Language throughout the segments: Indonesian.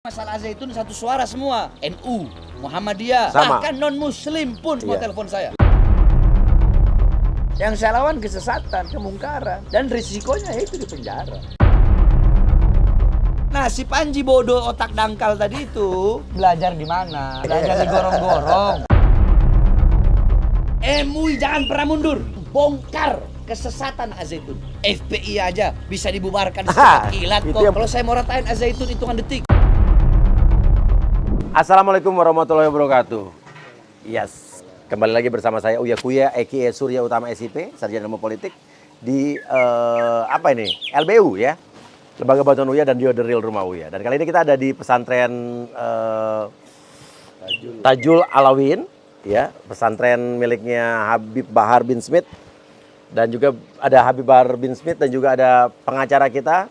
Masalah Zaitun satu suara semua, NU, Muhammadiyah, Sama. bahkan non-muslim pun semua telepon saya. Yang saya lawan kesesatan, kemungkaran, dan risikonya itu di penjara. Nah, si Panji bodoh otak dangkal tadi itu belajar di mana? Belajar di gorong-gorong. MUI jangan pernah mundur, bongkar kesesatan Al-Zaitun. FPI aja bisa dibubarkan secepat kilat kok. Kalau saya mau ratain Al-Zaitun hitungan detik. Assalamualaikum warahmatullahi wabarakatuh. Yes, kembali lagi bersama saya Uya Kuya, aka Surya Utama SIP, Sarjana Ilmu Politik di LBU ya, Lembaga Bantuan Uya dan The Real Rumah Uya. Dan kali ini kita ada di pesantren Tajul Alawin, ya, pesantren miliknya Habib Bahar bin Smith, dan juga ada Habib Bahar bin Smith dan juga ada pengacara kita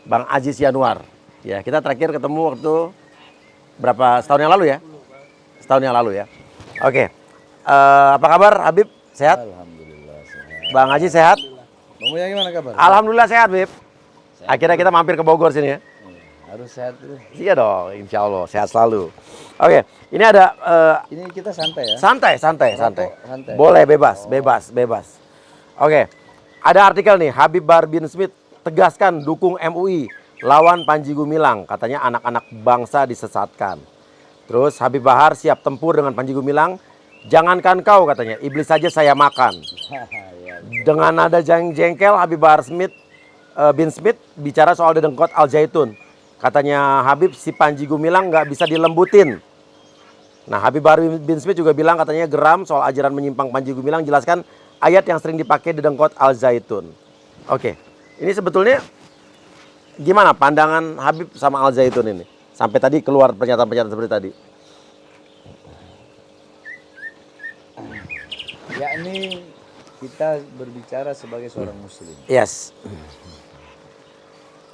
Bang Aziz Yanuar. Ya, kita terakhir ketemu waktu setahun yang lalu ya? Setahun yang lalu ya. Oke. Apa kabar Habib? Sehat? Alhamdulillah sehat. Bang Haji sehat? Bang Uya gimana kabar? Alhamdulillah sehat, Habib. Akhirnya kita mampir ke Bogor sini ya. Harus sehat dulu. Iya dong, insya Allah sehat selalu. Oke, ini ada Ini kita santai ya? santai. Santai. Boleh bebas. Oke, ada artikel nih, Habib Bahar bin Smith tegaskan dukung MUI lawan Panji Gumilang, katanya anak-anak bangsa disesatkan. Terus Habib Bahar siap tempur dengan Panji Gumilang, jangankan kau katanya, iblis saja saya makan. Dengan nada jengkel, Habib Bahar bin Smith bicara soal dedengkot Al-Zaitun. Katanya Habib, si Panji Gumilang nggak bisa dilembutin. Nah, Habib Bahar bin Smith juga bilang katanya geram soal ajaran menyimpang Panji Gumilang, jelaskan ayat yang sering dipakai dedengkot Al-Zaitun. Oke, ini sebetulnya gimana pandangan Habib sama Al-Zaitun ini? Sampai tadi keluar pernyataan-pernyataan seperti tadi. Yakni kita berbicara sebagai seorang muslim. Yes.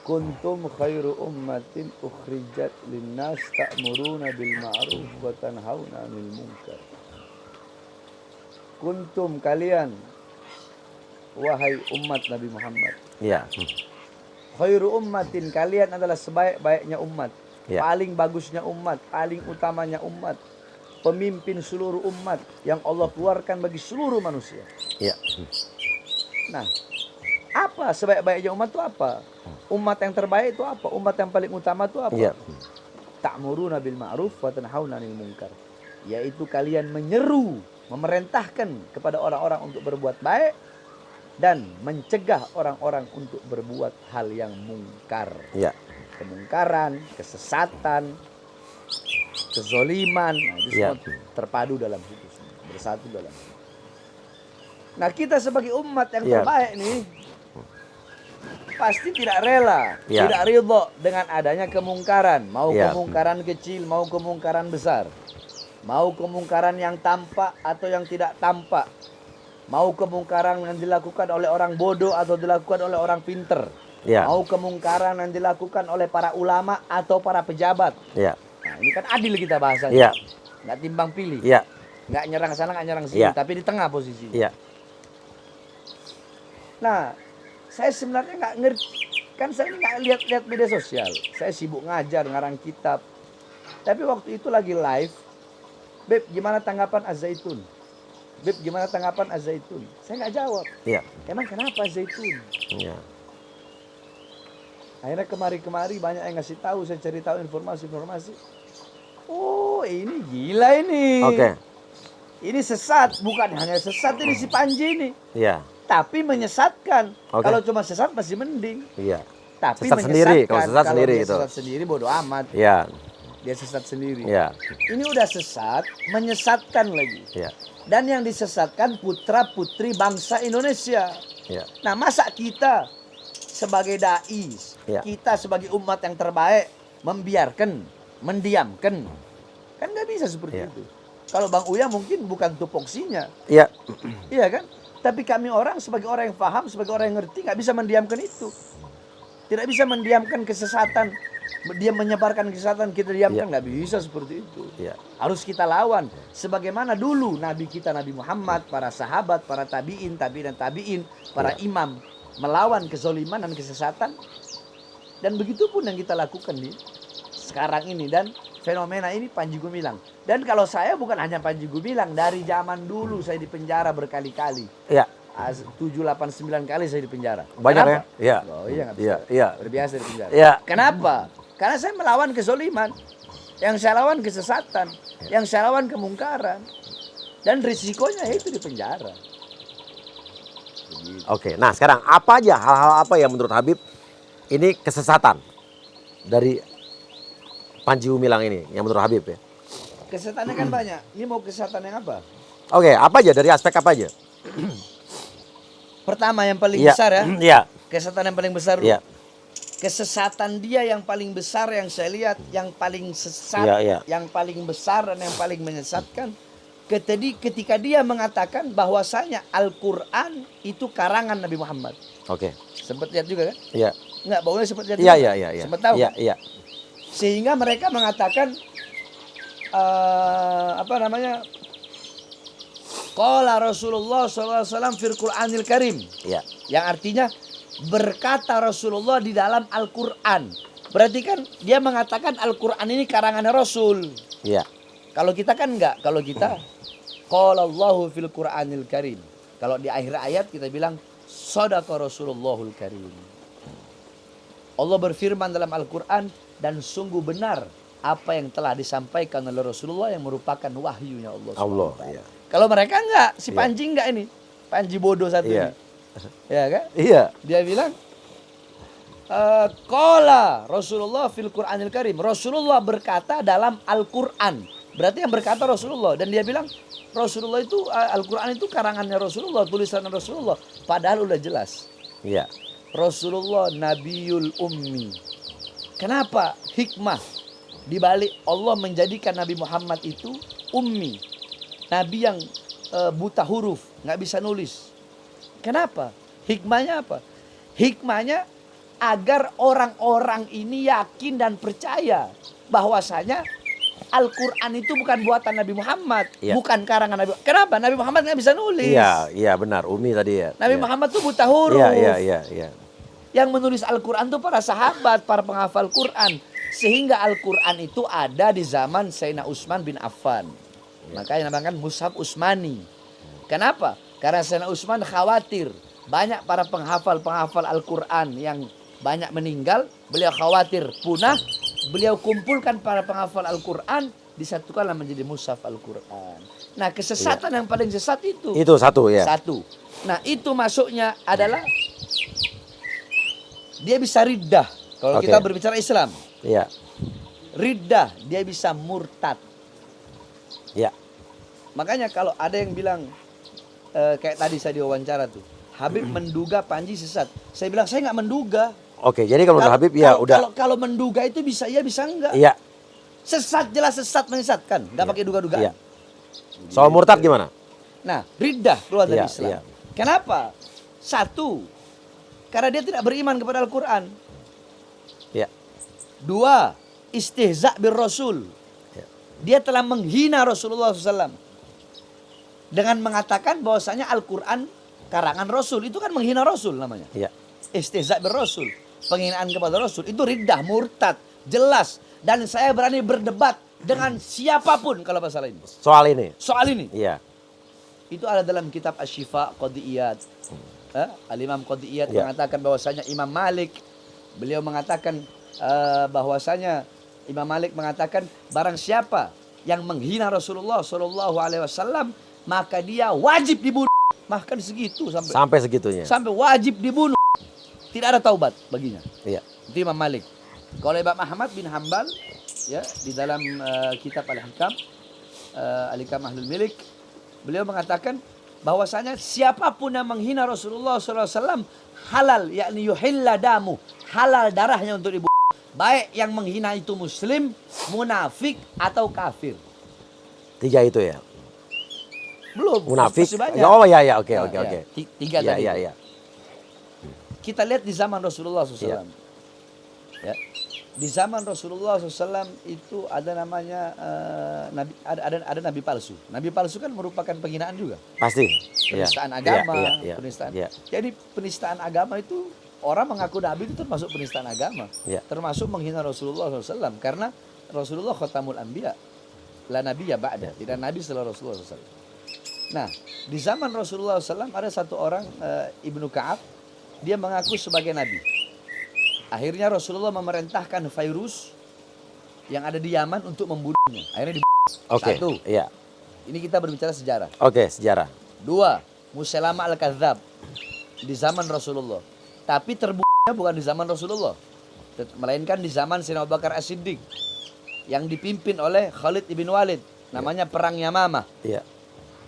Kuntum khairu ummatin ukhrijat linnas ta'muruna bil ma'ruf wa tanhauna 'anil munkar. Kuntum kalian wahai umat Nabi Muhammad. Iya. Khairu ummatin, kalian adalah sebaik-baiknya umat. Ya. Paling bagusnya umat, paling utamanya umat. Pemimpin seluruh umat yang Allah keluarkan bagi seluruh manusia. Iya. Nah, apa sebaik-baiknya umat itu apa? Umat yang terbaik itu apa? Umat yang paling utama itu apa? Iya. Ta'muruna bil ma'ruf wa tanhauna 'anil munkar. Yaitu kalian menyeru, memerintahkan kepada orang-orang untuk berbuat baik dan mencegah orang-orang untuk berbuat hal yang mungkar. Iya. Kemungkaran, kesesatan, kezoliman, nah, itu semua terpadu dalam situ, bersatu dalam situ. Nah, kita sebagai umat yang terbaik nih pasti tidak rela, tidak ridho dengan adanya kemungkaran, mau kemungkaran kecil, mau kemungkaran besar, mau kemungkaran yang tampak atau yang tidak tampak, mau kemungkaran yang dilakukan oleh orang bodoh atau dilakukan oleh orang pinter, mau kemungkaran yang dilakukan oleh para ulama atau para pejabat. Nah, ini kan adil kita bahasanya, nggak timbang pilih, nggak nyerang sana, nggak nyerang sini, tapi di tengah posisinya. Nah, saya sebenarnya nggak ngerti, kan saya nggak lihat media sosial, saya sibuk ngajar, ngarang kitab. Tapi waktu itu lagi live, Beb, gimana tanggapan Az-Zaitun? Beb, gimana tanggapan Az-Zaitun? Saya nggak jawab. Emang kenapa Az-Zaitun? Akhirnya kemari-kemari banyak yang ngasih tahu, saya cari tahu informasi-informasi. Oh, ini gila ini. Ini sesat, bukan hanya sesat ini si Panji ini. Tapi menyesatkan. Kalau cuma sesat masih mending. Tapi sesat sendiri, kalau sesat sendiri dia itu. Sesat sendiri bodo amat. Dia sesat sendiri. Ini udah sesat, menyesatkan lagi. Dan yang disesatkan putra-putri bangsa Indonesia. Nah, masa kita sebagai dai, kita sebagai umat yang terbaik membiarkan, mendiamkan? Kan nggak bisa seperti itu. Kalau Bang Uya mungkin bukan tupoksinya. Iya kan? Tapi kami orang sebagai orang yang paham, sebagai orang yang ngerti, nggak bisa mendiamkan itu. Tidak bisa mendiamkan kesesatan. Dia menyebarkan kesesatan, kita diamkan, nggak bisa seperti itu. Harus kita lawan. Sebagaimana dulu Nabi kita, Nabi Muhammad, para sahabat, para tabi'in, para imam, melawan kezoliman dan kesesatan. Dan begitu pun yang kita lakukan nih. sekarang ini. Dan fenomena ini Panji Gumilang. Dan kalau saya bukan hanya Panji Gumilang, dari zaman dulu saya di penjara berkali-kali. Iya. 7, 8, 9 kali saya di penjara. Banyak Kenapa? ya? Iya. Oh iya nggak bisa. Iya, iya. Berbiasa di penjara. Iya. Kenapa? Karena saya melawan kezoliman. Yang saya lawan kesesatan. Yang saya lawan kemungkaran. Dan risikonya itu di penjara. Oke, nah sekarang apa aja hal-hal apa yang menurut Habib ini kesesatan dari Panji Gumilang ini yang menurut Habib ya? Kesesatannya kan banyak. Ini mau kesesatan yang apa? Oke, apa aja dari aspek apa aja? Pertama yang paling Iya. besar ya. Iya. Kesesatan yang paling besar dulu. Iya. Kesesatan dia yang paling besar yang saya lihat, yang paling sesat, Iya, iya. yang paling besar dan yang paling menyesatkan. Ketika dia mengatakan bahwasanya Al-Quran itu karangan Nabi Muhammad. Oke. Sempat lihat juga kan? Iya. Enggak, baunya sempat lihat Iya, juga. iya, iya, iya. Sempat tahu Iya, kan? iya. Sehingga mereka mengatakan apa namanya? Qala Rasulullah SAW fil Qur'anil Karim. Iya. Yang artinya berkata Rasulullah di dalam Al-Quran. Berarti kan dia mengatakan Al-Quran ini karangannya Rasul. Iya. Kalau kita kan enggak. Kalau kita qala Allahu fil Qur'anil Karim. Kalau di akhir ayat kita bilang shadaqa Rasulullahul Karim. Allah berfirman dalam Al-Quran dan sungguh benar apa yang telah disampaikan oleh Rasulullah yang merupakan wahyunya Allah. Allah, iya. Kalau mereka enggak, si Iya. Panji enggak ini. Panji bodoh satu Iya. ini. Ya kan? Iya. Dia bilang qala Rasulullah fil Qur'anil Karim. Rasulullah berkata dalam Al-Qur'an. Berarti yang berkata Rasulullah, dan dia bilang Rasulullah itu Al-Qur'an itu karangannya Rasulullah, tulisan Rasulullah. Padahal udah jelas. Iya. Rasulullah Nabiul Ummi. Kenapa? Hikmah di balik Allah menjadikan Nabi Muhammad itu ummi. Nabi yang buta huruf, nggak bisa nulis. Kenapa? Hikmahnya apa? Hikmahnya agar orang-orang ini yakin dan percaya bahwasanya Al-Quran itu bukan buatan Nabi Muhammad, Iya. bukan karangan Nabi. Kenapa? Nabi Muhammad nggak bisa nulis. Iya, iya benar. Umi tadi ya. Nabi Iya. Muhammad tuh buta huruf. Iya, iya, iya, iya. Yang menulis Al-Quran itu para sahabat, para penghafal Quran. Sehingga Al-Quran itu ada di zaman Sayyidina Utsman bin Affan. Makanya dinamakan Mushaf Utsmani. Kenapa? Karena Sayyidina Utsman khawatir banyak para penghafal Al-Quran yang banyak meninggal. Beliau khawatir punah. Beliau kumpulkan para penghafal Al-Quran, disatukanlah menjadi Mushaf Al-Quran. Nah, kesesatan yang paling sesat itu. Itu satu ya. Satu. Nah, itu masuknya adalah dia bisa riddah. Kalau Oke. kita berbicara Islam, Iya. riddah, dia bisa murtad. Iya. Makanya kalau ada yang bilang kayak tadi saya diwawancara tuh, Habib menduga Panji sesat. Saya bilang saya nggak menduga. Oke, jadi kalau menurut Habib ya udah. Kalau menduga itu bisa iya bisa enggak. Iya. Sesat jelas sesat menyesatkan, nggak pakai duga-dugaan. Iya. Soal murtad gimana? Nah, riddah keluar dari Iya, Islam. iya. Kenapa? Satu, karena dia tidak beriman kepada Al-Quran. Iya. Dua, istihza' bir Rasul. Ya. Dia telah menghina Rasulullah SAW. Dengan mengatakan bahwasanya Al-Quran karangan Rasul. Itu kan menghina Rasul namanya. Iya. Istihza' bir Rasul. Penghinaan kepada Rasul. Itu riddah, murtad. Jelas. Dan saya berani berdebat dengan siapapun kalau masalah ini. Soal ini. Soal ini. Iya. Itu ada dalam kitab Asy-Syifa Qadiyat. Al-Imam Qadiyat Ya. mengatakan bahwasanya Imam Malik, beliau mengatakan bahwasanya Imam Malik mengatakan barang siapa yang menghina Rasulullah Shallallahu Alaihi Wasallam maka dia wajib dibunuh. Bahkan segitu Sampai segitunya. sampai wajib dibunuh. Tidak ada taubat baginya. Iya. Itu Imam Malik. Kalau Imam Ahmad bin Hambal ya di dalam kitab Al-Hikam Al-Hikam Ahlul Milik, beliau mengatakan bahwasanya siapapun yang menghina Rasulullah SAW halal, yakni yuhilla damu, halal darahnya untuk dibunuh. Baik yang menghina itu muslim, munafik atau kafir. Tiga itu ya. Belum. Munafik. Masih banyak. Oh ya ya, oke Nah, oke ya, oke. Tiga Iya tadi. iya iya. Kita lihat di zaman Rasulullah SAW. Iya. Ya. Di zaman Rasulullah SAW itu ada namanya nabi, ada nabi palsu. Nabi palsu kan merupakan penghinaan juga. Pasti. Iya. Penistaan agama, Iya, iya, iya. penistaan. Iya. Jadi penistaan agama itu orang mengaku nabi itu termasuk penistaan agama, termasuk menghina Rasulullah SAW, karena Rasulullah khatamul anbiya, la nabiyya ba'da, tidak nabi setelah Rasulullah SAW. Nah, di zaman Rasulullah SAW ada satu orang, Ibnu Ka'ab, dia mengaku sebagai nabi. Akhirnya Rasulullah memerintahkan Fairuz yang ada di Yaman untuk membunuhnya. Akhirnya satu. Iya. Ini kita berbicara sejarah. Oke, sejarah. 2. Musailama al-Kadzdzab di zaman Rasulullah. Tapi terbunuhnya bukan di zaman Rasulullah, melainkan di zaman Sayyidina Abu Bakar As-Siddiq yang dipimpin oleh Khalid ibn Walid. Namanya Perang Yamamah. Iya.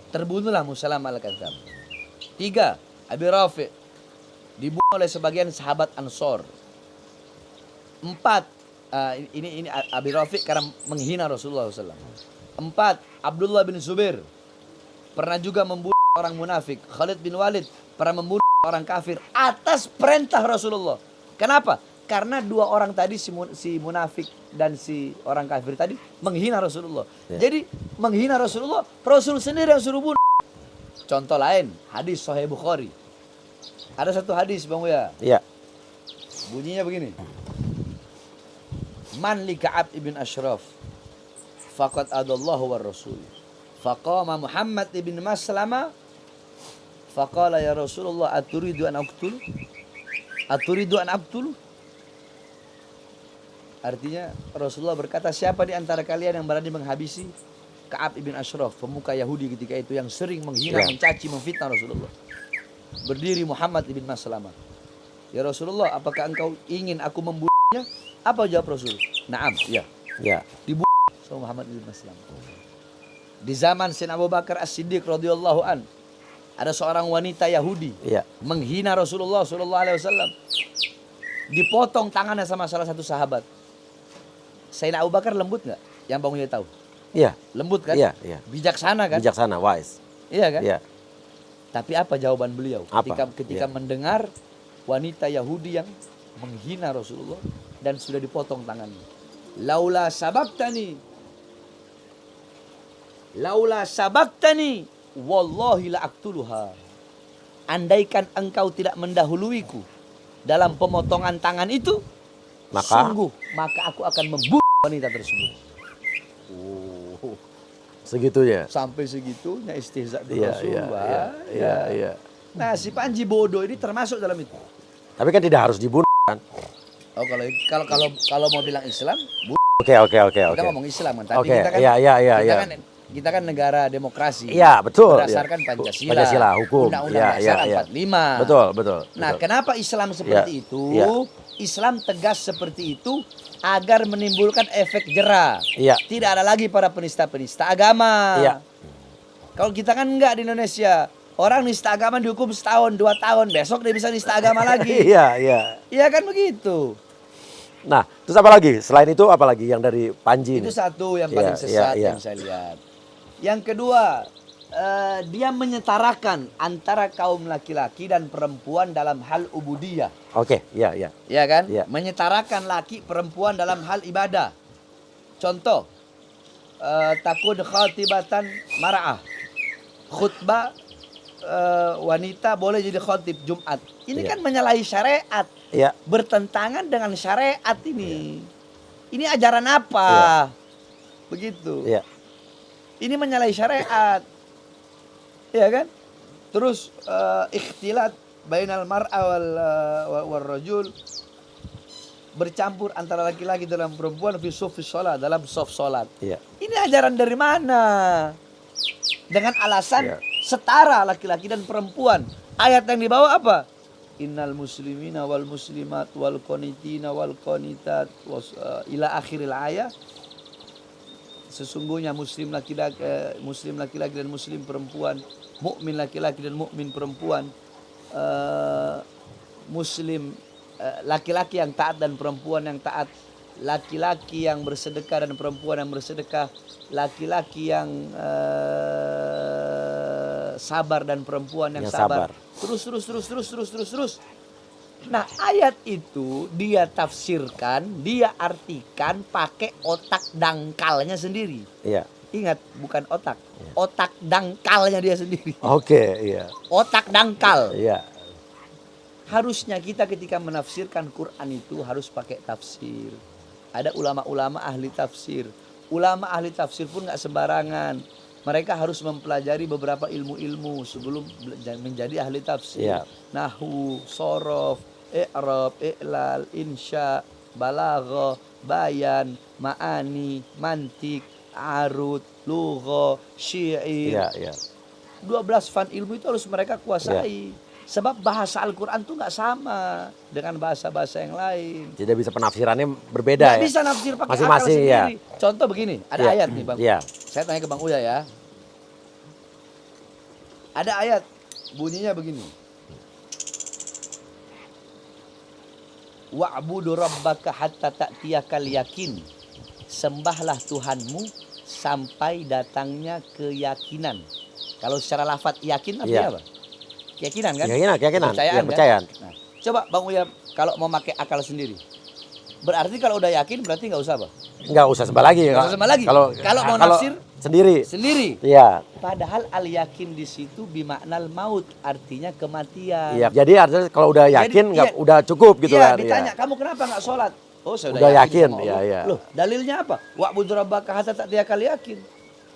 Terbunuhlah Musailama al-Kadzdzab. 3. Abi Rafi' dibunuh oleh sebagian sahabat Ansor. 4. Ini Abi Rafi' karena menghina Rasulullah SAW. 4. Abdullah bin Zubair pernah juga membunuh orang munafik. Khalid bin Walid pernah membunuh orang kafir atas perintah Rasulullah. Kenapa? Karena dua orang tadi, si munafik dan si orang kafir tadi menghina Rasulullah. Jadi menghina Rasulullah, Rasul sendiri yang suruh bunuh. Contoh lain, hadis Sahih Bukhari. Ada satu hadis Bang Uya. Iya. Bunyinya begini. Man li Ka'ab ibn Ashraf faqad adallahu war rasul. Faqama Muhammad ibn Maslama faqala ya Rasulullah aturidu an aqtul? Aturidu an aqtul? Artinya Rasulullah berkata, siapa di antara kalian yang berani menghabisi Ka'ab ibn Ashraf, pemuka Yahudi ketika itu yang sering menghina, mencaci, memfitnah Rasulullah. Berdiri Muhammad ibn Maslama. Ya Rasulullah, apakah engkau ingin aku membunuhnya? Apa jawab Rasul? Naam, ya. Ya. Dibunuh sama Muhammad ibn Maslama. Di zaman Sayyidina Abu Bakar As-Siddiq radhiyallahu an, ada seorang wanita Yahudi menghina Rasulullah SAW. Dipotong tangannya sama salah satu sahabat. Sayyidina Abu Bakar lembut nggak? Yang Bang Uya tahu? Iya. Lembut kan? Iya. Bijaksana kan? Bijaksana, wise. Iya kan? Iya. Tapi apa jawaban beliau? Ketika mendengar wanita Yahudi yang menghina Rasulullah dan sudah dipotong tangannya. Laula sabaqtani wallahi la aqtuluha. Andaikan engkau tidak mendahuluiku dalam pemotongan tangan itu, maka aku akan membunuh wanita tersebut. Oh, segitunya. Sampai segitunya istihza Rasulullah. Iya. Nah, si Panji bodoh ini termasuk dalam itu. Tapi kan tidak harus dibunuh kan? Oh, kalau mau bilang Islam, Oke. Kita ngomong Islam kan, tapi kita kan negara demokrasi. Iya, betul. Berdasarkan Pancasila, hukum. Undang-Undang Dasar 45. Betul. Nah, kenapa Islam seperti itu? Islam tegas seperti itu agar menimbulkan efek jera. Tidak ada lagi para penista-penista agama. Kalau kita kan enggak di Indonesia. Orang nista agama dihukum setahun, 2 tahun. Besok dia bisa nista agama lagi. Iya kan begitu. Nah, terus apa lagi? Selain itu apa lagi yang dari Panji ini? Itu satu yang paling sesat yang saya lihat. Yang kedua, dia menyetarakan antara kaum laki-laki dan perempuan dalam hal ubudiyah. Oke, iya. Iya kan? Menyetarakan laki perempuan dalam hal ibadah. Contoh, takun khatibatan mar'ah. Khutbah wanita boleh jadi khatib Jumat. Ini kan menyalahi syariat. Bertentangan dengan syariat ini. Ini ajaran apa? Begitu. Ini menyalahi syariat. Iya kan? Terus ikhtilat bainal mar'a wal rajul, bercampur antara laki-laki dalam perempuan fi sufis salat, dalam shaf salat. Ini ajaran dari mana? Dengan alasan setara laki-laki dan perempuan. Ayat yang dibawa apa? Innal muslimina wal muslimat wal qanitina wal qanitat ila akhiril ayat. Sesungguhnya muslim laki-laki dan muslim perempuan, mukmin laki-laki dan mukmin perempuan, muslim laki-laki yang taat dan perempuan yang taat, laki-laki yang bersedekah dan perempuan yang bersedekah, laki-laki yang sabar dan perempuan yang sabar. Terus. Nah, ayat itu dia tafsirkan, dia artikan pakai otak dangkalnya sendiri. Ingat, bukan otak. Otak dangkalnya dia sendiri. Otak dangkal. Harusnya kita ketika menafsirkan Quran itu harus pakai tafsir. Ada ulama-ulama ahli tafsir. Ulama ahli tafsir pun nggak sembarangan. Mereka harus mempelajari beberapa ilmu-ilmu sebelum menjadi ahli tafsir. Yeah. Nahwu, sorof, i'rab, i'lal, insya, balaghah, bayan, ma'ani, mantik, arud, lugha, syair. 12 fan ilmu itu harus mereka kuasai. Sebab bahasa Al-Quran itu nggak sama dengan bahasa-bahasa yang lain. Tidak bisa penafsirannya berbeda Nggak ya? bisa nafsir pakai akal Masing-masing, sendiri. Contoh begini, ada ayat nih Bang. Saya tanya ke Bang Uya ya. Ada ayat, bunyinya begini. Wa'budu rabbaka hatta ta'tiyakal yakin. Sembahlah Tuhanmu sampai datangnya keyakinan. Kalau secara lafaz yakin artinya apa? Keyakinan kan? Keyakinan. Kepercayaan. Kan? Nah, coba Bang Uya kalau mau pakai akal sendiri. Berarti kalau udah yakin berarti nggak usah apa? Nggak usah sembah lagi. Nggak usah sembah lagi. Kalau mau nafsir sendiri. Iya. Padahal al yakin di situ bimaknal maut, artinya kematian. Iya. Jadi artinya kalau udah yakin udah cukup gitu kan? Ditanya kamu kenapa nggak sholat? Oh saya udah yakin. Iya. Loh dalilnya apa? Wa'budu rabbaka hatta ta'tiyakal yakin.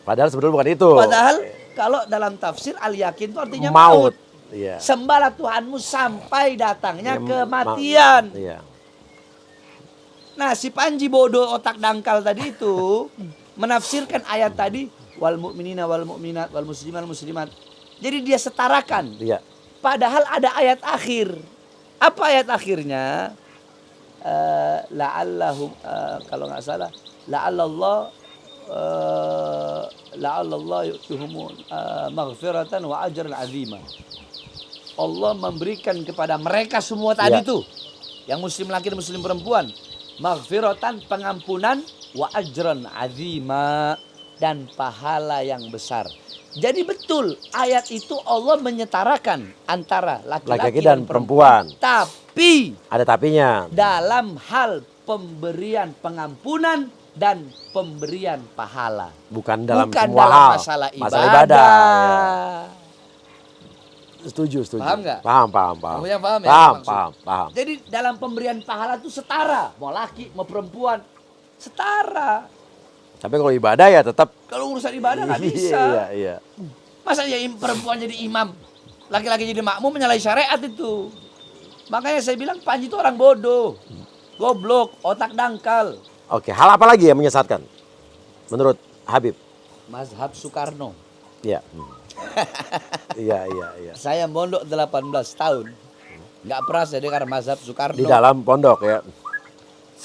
Padahal sebetulnya bukan itu. Padahal kalau dalam tafsir al yakin itu artinya maut. Iya. Sembahlah Tuhanmu sampai datangnya kematian. Iya. Nah, si Panji bodoh otak dangkal tadi itu menafsirkan ayat tadi wal mu'minina wal mu'minat wal musliman wal muslimat. Jadi dia setarakan. Iya. Padahal ada ayat akhir. Apa ayat akhirnya? La'allahum kalau nggak salah la'allallah yu'tuhum maghfiratan wa ajran 'azima. Allah memberikan kepada mereka semua tadi tuh, yang muslim laki dan muslim perempuan, maghfiratan, pengampunan, wa ajran 'azima, dan pahala yang besar. Jadi betul ayat itu Allah menyetarakan antara laki-laki dan perempuan. Tapi ada tapinya. Dalam hal pemberian pengampunan dan pemberian pahala. Bukan dalam semua dalam hal. Masalah ibadah. Ya. Setuju. Paham nggak? Paham. Kamu yang paham ya? Paham. Jadi dalam pemberian pahala itu setara. Mau laki, mau perempuan. Setara. Tapi kalau ibadah ya tetap. Kalau urusan ibadah nggak bisa. Iya. Masa ya perempuan jadi imam, laki-laki jadi makmum, menyalahi syariat itu. Makanya saya bilang Panji itu orang bodoh. Goblok, otak dangkal. Oke, hal apa lagi yang menyesatkan? Menurut Habib? Mazhab Soekarno. Iya. Iya. Saya mondok 18 tahun. Nggak pernah saya dengar mazhab Soekarno. Di dalam pondok ya.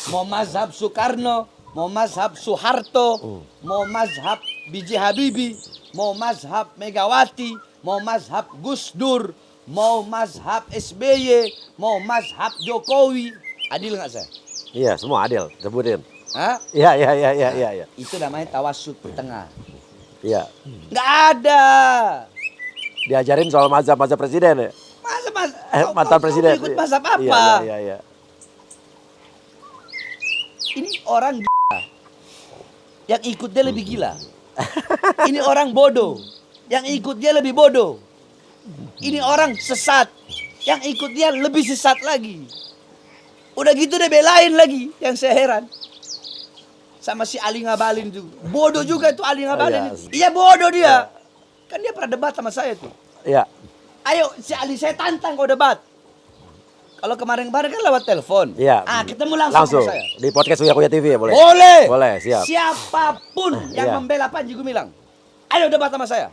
Mau mazhab Soekarno, mau mazhab Soeharto, mau mazhab B.J. Habibie, mau mazhab Megawati, mau mazhab Gus Dur, mau mazhab SBY, mau mazhab Jokowi. Adil nggak saya? Iya, semua adil. Sebutin. Hah? Iya. Itu namanya tawassut tengah. Iya. Nggak ada. Diajarin soal mazhab presiden ya? Mantan presiden. Ikut mazhab apa? Iya. Ini orang gila. Yang ikut dia lebih gila. Ini orang bodoh. Yang ikut dia lebih bodoh. Ini orang sesat. Yang ikut dia lebih sesat lagi. Udah gitu dia belain lagi. Yang saya heran. Sama si Ali Ngabalin juga. Bodoh juga itu Ali Ngabalin. Iya bodoh dia. Kan dia pernah debat sama saya tuh. Iya. Ayo si Ali saya tantang kau debat. Kalau kemarin-kemarin kan lewat telepon. Iya. Ketemu langsung sama saya. Di podcast Uya TV ya boleh? Boleh, siap. Siapapun yang membela Panji Gumilang. Ayo debat sama saya.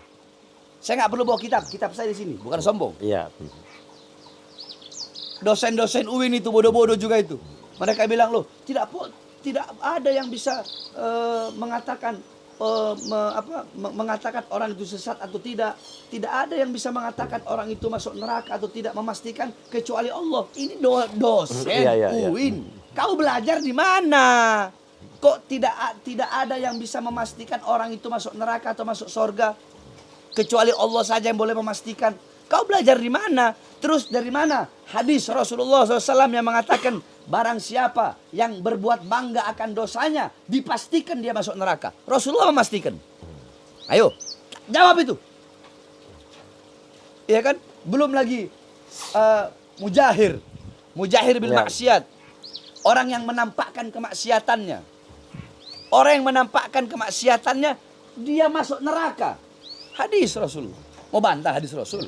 Saya nggak perlu bawa kitab. Kitab saya di sini, bukan sombong. Iya. Dosen-dosen UIN itu bodoh-bodoh juga itu. Mereka bilang loh, tidak ada yang bisa mengatakan mengatakan orang itu sesat atau tidak. Tidak ada yang bisa mengatakan orang itu masuk neraka atau tidak, memastikan kecuali Allah. Ini dosen UIN. Kau belajar di mana? Kok tidak ada yang bisa memastikan orang itu masuk neraka atau masuk surga? Kecuali Allah saja yang boleh memastikan. Kau belajar di mana? Terus dari mana? Hadis Rasulullah SAW yang mengatakan barang siapa yang berbuat bangga akan dosanya, dipastikan dia masuk neraka. Rasulullah memastikan. Ayo, jawab itu. Iya kan? Belum lagi Mujahir bil maksiat. Orang yang menampakkan kemaksiatannya. Orang yang menampakkan kemaksiatannya, dia masuk neraka. Hadis Rasul. Mau bantah hadis Rasul?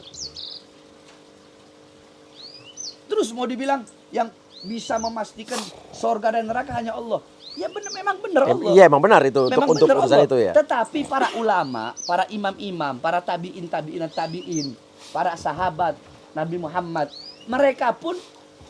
Terus mau dibilang yang bisa memastikan surga dan neraka hanya Allah. Ya benar, memang benar Allah. Iya, emang benar itu memang untuk urusan Allah. itu ya. Tetapi para ulama, para imam-imam, para tabi'in, para sahabat Nabi Muhammad, mereka pun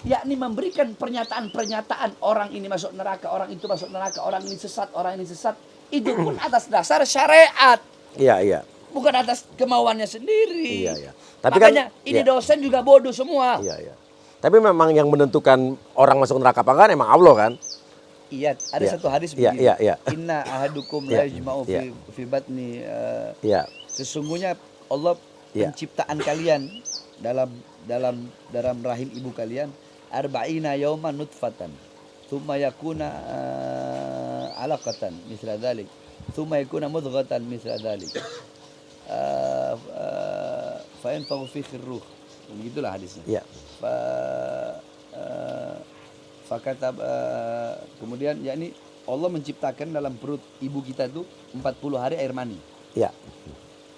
yakni memberikan pernyataan-pernyataan orang ini masuk neraka, orang itu masuk neraka, orang ini sesat, orang ini sesat. Itu pun atas dasar syariat. Iya. Bukan atas kemauannya sendiri. Iya. Tapi makanya kan, ini dosen juga bodoh semua. Iya. Tapi memang yang menentukan orang masuk neraka apa enggak emang Allah kan? Iya, ada satu hadis begini. Iya. Inna ahadukum la yajma'u fi batni. Sesungguhnya Allah penciptaan kalian dalam rahim ibu kalian arba'ina yawman nutfatan thumma yakuna alaqatan mithla dhalik thumma yakuna mudghatan mithla dhalik fa yanfakhu fihi ar-ruh. Begitulah hadisnya. Iya. Kemudian yakni Allah menciptakan dalam perut ibu kita itu 40 hari air mani. Iya.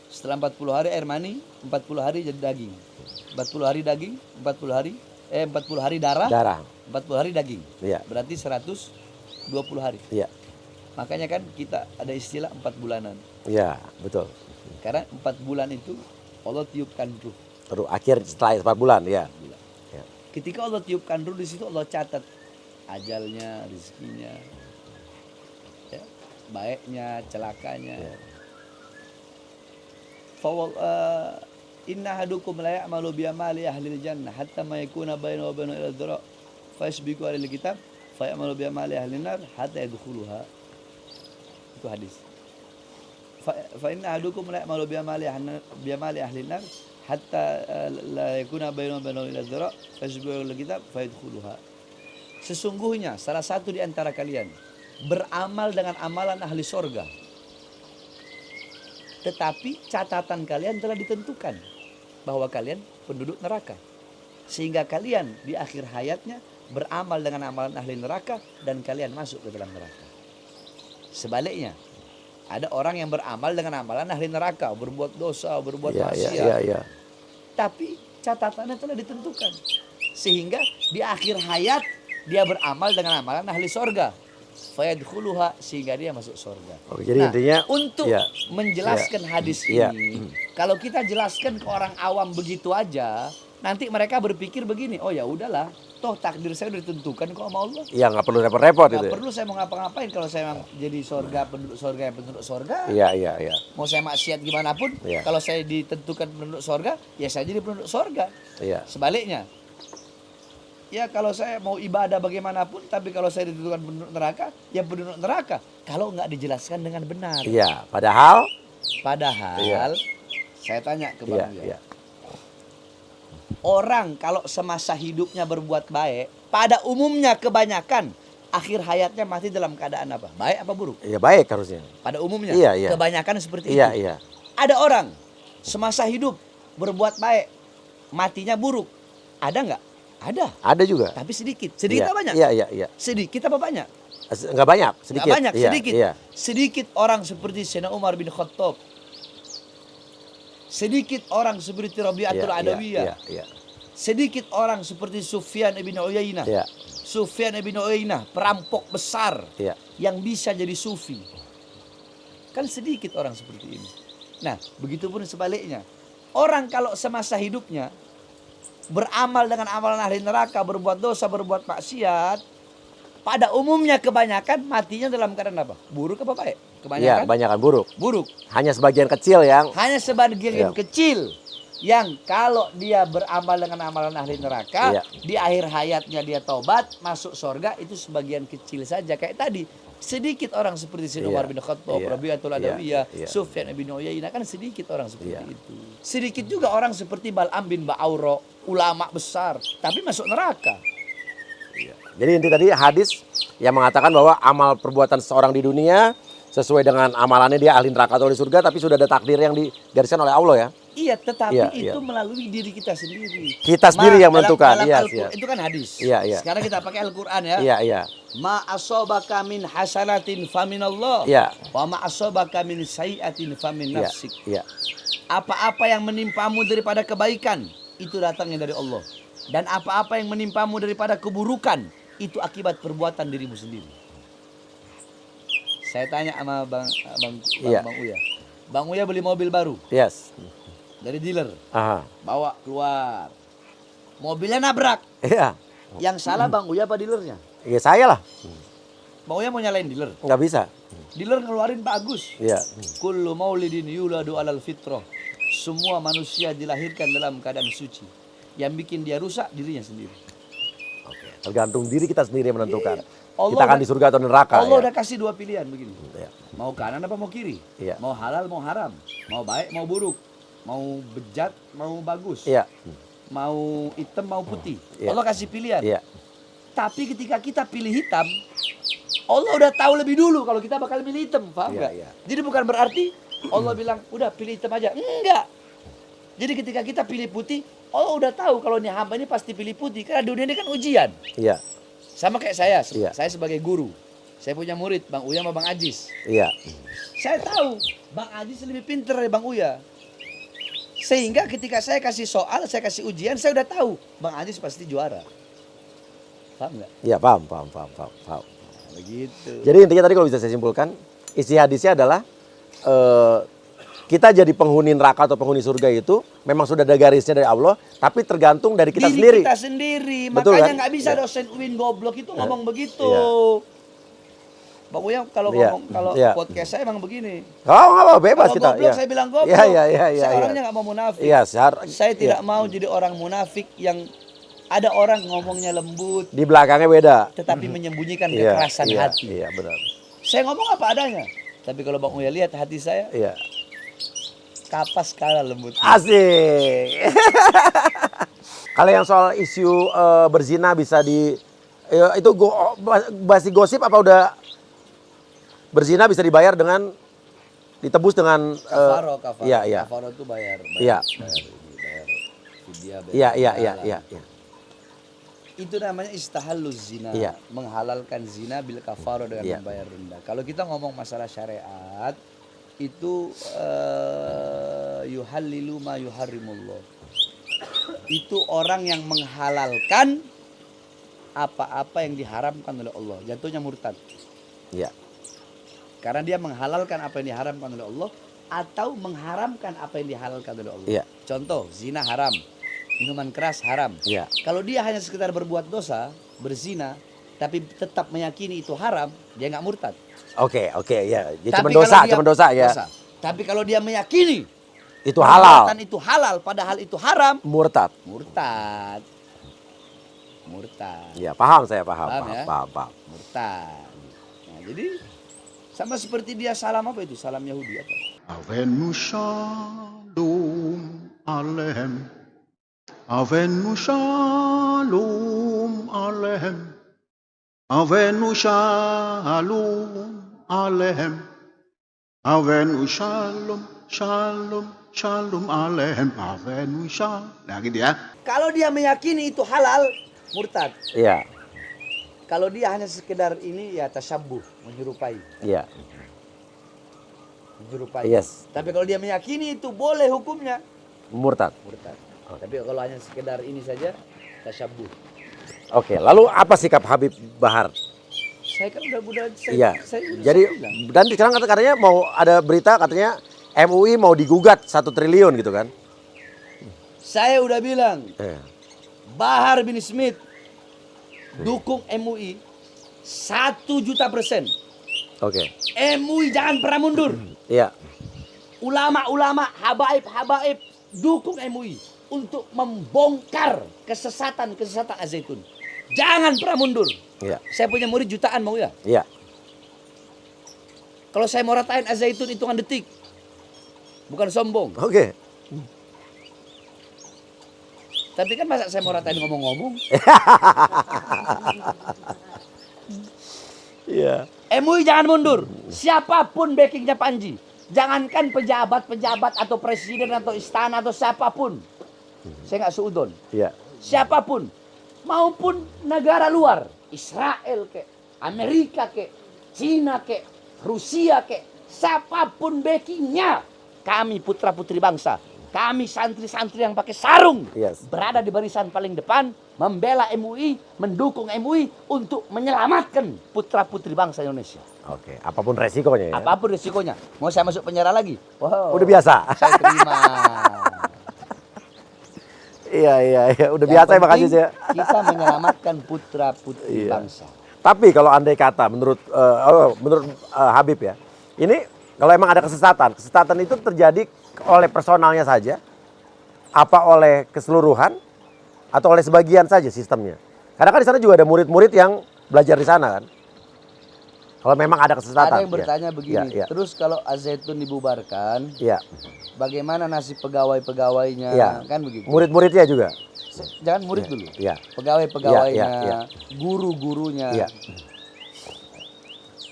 Setelah 40 hari air mani, 40 hari jadi daging. 40 hari daging, 40 hari darah. 40 hari daging. Iya. Berarti 120 hari. Iya. Makanya kan kita ada istilah 4 bulanan. Iya, betul. Karena 4 bulan itu Allah tiupkan ruh. Akhir setelah 4 bulan, ya. Ya. Ketika Allah tiupkan ruh, di situ Allah catat ajalnya, rezekinya, ya, baiknya, celakanya. Ya. Inna hadukum la ya'malu bi amali ahli jannah hatta ma yakuna bainahu wa bainahu ila dhira fa yasbiqu alal kitab fa ya'malu bi amali ahli nar hatta yadkhuluha. Itu hadis. Fa inna hadukum la ya'malu bi amali ahli nar hatta la yakuna bainahu wa bainahu ila dhira fa yasbiqu alal kitab fa yadkhuluha. Sesungguhnya salah satu di antara kalian beramal dengan amalan ahli sorga, tetapi catatan kalian telah ditentukan bahwa kalian penduduk neraka. Sehingga kalian di akhir hayatnya beramal dengan amalan ahli neraka dan kalian masuk ke dalam neraka. Sebaliknya, ada orang yang beramal dengan amalan ahli neraka, berbuat dosa, berbuat maksiat. Tapi catatannya telah ditentukan. Sehingga di akhir hayat dia beramal dengan amalan ahli sorga. Fayadkhuluha, sehingga dia masuk surga. Jadi intinya untuk menjelaskan hadis ini, kalau kita jelaskan ke orang awam begitu aja, nanti mereka berpikir begini, oh ya udahlah, toh takdir saya udah ditentukan kok sama Allah. Iya, nggak perlu repot-repot itu. Nggak perlu saya mau ngapa-ngapain kalau saya jadi penduduk surga. Iya. Mau saya maksiat gimana pun, kalau saya ditentukan penduduk surga, ya saya jadi penduduk surga. Iya. Sebaliknya. Ya kalau saya mau ibadah bagaimanapun, tapi kalau saya ditentukan penduduk neraka, ya penduduk neraka. Kalau nggak dijelaskan dengan benar. Iya, padahal saya tanya ke Bang Buya. Orang kalau semasa hidupnya berbuat baik, pada umumnya kebanyakan akhir hayatnya mati dalam keadaan apa? Baik apa buruk? Iya, baik harusnya. Pada umumnya, kebanyakan seperti itu. Iya. Ada orang semasa hidup berbuat baik, matinya buruk. Ada nggak? Ada juga. Tapi sedikit. Sedikit apa banyak? Iya. Sedikit apa banyak? Enggak banyak, sedikit. Nggak banyak, sedikit. Iya. Sedikit orang seperti Sayyidina Umar bin Khattab. Sedikit orang seperti Rabi'atul Adawiyah. Iya. Sedikit orang seperti Sufyan ibn Uyainah. Iya. Sufyan ibn Uyainah, perampok besar yang bisa jadi sufi. Kan sedikit orang seperti ini. Nah, begitupun sebaliknya. Orang kalau semasa hidupnya beramal dengan amalan ahli neraka, berbuat dosa, berbuat maksiat, pada umumnya kebanyakan matinya dalam keadaan apa? Buruk apa baik? Kebanyakan buruk. Buruk. Hanya sebagian kecil yang kecil yang kalau dia beramal dengan amalan ahli neraka, di akhir hayatnya dia taubat, masuk surga, itu sebagian kecil saja. Kayak tadi, sedikit orang seperti Sayyidina Umar bin Khattab, Rabi'atul Adawiyah, Sufyan bin Uyainah, kan sedikit orang seperti itu. Sedikit juga orang seperti Bal'am bin Ba'auro, ulama besar, tapi masuk neraka. Jadi inti tadi hadis yang mengatakan bahwa amal perbuatan seseorang di dunia sesuai dengan amalannya dia ahli neraka atau di surga, tapi sudah ada takdir yang digariskan oleh Allah ya. Iya, tetapi Iya, itu iya. melalui diri kita sendiri. Kita sendiri yang menentukan. Dalam Iya, Al-Qur'an, iya. itu kan hadis. Iya, iya. Sekarang kita pakai Al-Quran ya. Iya, iya. Ma asobaka min hasanatin faminallah. Iya. Wa ma asobaka min sayiatin famin Iya, nafsik. iya. Apa-apa yang menimpamu daripada kebaikan, itu datangnya dari Allah. Dan apa-apa yang menimpamu daripada keburukan, itu akibat perbuatan dirimu sendiri. Saya tanya sama Iya. Bang Uya. Bang Uya beli mobil baru Yes. dari dealer. Aha. Bawa keluar. Mobilnya nabrak. Iya. Yang salah Bang Uya apa dealernya? Ya saya lah. Bang Uya mau nyalain dealer. Nggak bisa. Dealer ngeluarin bagus. Iya. Kullu maulidin yuladu alal fitrah. Semua manusia dilahirkan dalam keadaan suci. Yang bikin dia rusak dirinya sendiri. Oke. Tergantung diri kita sendiri yang menentukan. Allah Kita akan di surga atau neraka. Allah ya. udah kasih dua pilihan begini. Iya. Mau kanan apa mau kiri? Iya. Mau halal mau haram? Mau baik mau buruk? Mau bejat mau bagus? Iya. Mau hitam mau putih? Iya. Allah kasih pilihan. Iya. Tapi ketika kita pilih hitam, Allah udah tahu lebih dulu kalau kita bakal pilih hitam, paham Iya, nggak? iya. Jadi bukan berarti Allah bilang udah pilih hitam aja, enggak. Jadi ketika kita pilih putih, Allah udah tahu kalau ini hamba ini pasti pilih putih karena dunia ini kan ujian. Iya. Sama kayak saya, Iya. saya sebagai guru, saya punya murid Bang Uya sama Bang Ajis. Iya. Saya tahu Bang Ajis lebih pintar dari Bang Uya. Sehingga ketika saya kasih soal, saya kasih ujian, saya udah tahu Bang Ajis pasti juara. Paham nggak? Iya, paham. Begitu. Jadi intinya tadi kalau bisa saya simpulkan, isi hadisnya adalah kita jadi penghuni neraka atau penghuni surga itu memang sudah ada garisnya dari Allah, tapi tergantung dari kita Diri sendiri. kita sendiri. Betul, Makanya kan? nggak bisa Iya. dosen UIN goblok itu ngomong begitu. Iya. Bang Uya kalau Iya. ngomong kalau Iya. podcast saya emang begini. Oh, nggak apa-apa, bebas Kalau kita. goblok Iya. saya bilang goblok. Iya. Saya orangnya nggak mau munafik. Iya, Saya tidak iya. mau jadi orang munafik yang ada orang ngomongnya lembut Di belakangnya beda. tetapi menyembunyikan Iya, kekerasan iya, hati. Iya, benar. Saya ngomong apa adanya. Tapi kalau Bang Uya lihat hati saya, Iya. kapas kalah lembut. Asik. Kalau yang soal isu berzina bisa itu masih gosip apa udah berzina bisa dibayar dengan ditebus dengan Kafaro. Iya. Kafaro itu bayar. Iya. Bayar fidyah, bayar Iya. imbalan. Itu namanya istahalluz zina, Iya. menghalalkan zina bil kafaro dengan Iya. membayar denda. Kalau kita ngomong masalah syariat, itu yuhallilu ma yuharrimullah. Itu orang yang menghalalkan apa-apa yang diharamkan oleh Allah. Jatuhnya murtad. Iya. Karena dia menghalalkan apa yang diharamkan oleh Allah atau mengharamkan apa yang dihalalkan oleh Allah. Iya. Contoh, zina haram, minuman keras haram. Iya. Kalau dia hanya sekedar berbuat dosa, berzina, tapi tetap meyakini itu haram, dia nggak murtad. Oke, ya. Dia Tapi cuma kalau dia- cuma dosa ya. Tapi kalau dia meyakini Itu halal. perbuatan itu halal, padahal itu haram, Murtad. murtad. Iya, paham saya, paham. Paham ya? Paham. Murtad. Nah, jadi sama seperti dia salam apa itu? Salam Yahudi apa? Avenu shalom alehem. Avenu shalom alehem. Avenu shalom alehem. Avenu shalom alehem. Avenu shalom. Nah gitu ya. Kalau dia meyakini itu halal, murtad. Iya. Kalau dia hanya sekedar ini ya tasyabuh, menyerupai. Iya. Menyerupai. Yes. Tapi kalau dia meyakini itu boleh hukumnya, Murtad. murtad. Tapi kalau hanya sekedar ini saja, tasyabuh. Oke, lalu apa sikap Habib Bahar? Saya kan udah Iya. saya udah Jadi bilang. dan sekarang katanya mau ada berita katanya MUI mau digugat 1 triliun gitu kan? Saya udah bilang, Bahar bin Smith dukung MUI 1.000.000%. Oke. MUI jangan pernah mundur. Iya. Ulama-ulama, habaib dukung MUI untuk membongkar kesesatan Al-Zaitun. Jangan pernah mundur. Iya. Saya punya murid jutaan mau ya. Iya. Kalau saya mau ratain Al-Zaitun hitungan detik. Bukan sombong. Oke. Tapi kan masa saya mau ratain ngomong-ngomong. Iya. MUI jangan mundur. Siapapun backingnya Panji. Jangankan pejabat-pejabat atau presiden atau istana atau siapapun. Saya nggak seudon. Iya. Siapapun. Maupun negara luar. Israel ke, Amerika ke, Cina ke, Rusia ke. Siapapun backingnya. Kami putra-putri bangsa. Kami santri-santri yang pakai sarung. Berada di barisan paling depan. Membela MUI, mendukung MUI untuk menyelamatkan putra-putri bangsa Indonesia. Oke, apapun resikonya ya. Apapun resikonya. Mau saya masuk penjara lagi? Wow. Udah biasa. Saya terima. Iya. Udah biasa ya Bang Aziz ya. Kita menyelamatkan putra-putri bangsa. Tapi kalau andai kata menurut Habib ya, ini kalau emang ada kesesatan itu terjadi oleh personalnya saja, apa oleh keseluruhan, atau oleh sebagian saja sistemnya. Karena kan di sana juga ada murid-murid yang belajar di sana kan. Kalau memang ada kesesatan. Ada yang bertanya begini, terus kalau Al-Zaitun dibubarkan, bagaimana nasib pegawai-pegawainya, kan begitu. Murid-muridnya juga. Jangan murid dulu. Pegawai-pegawainya, guru-gurunya.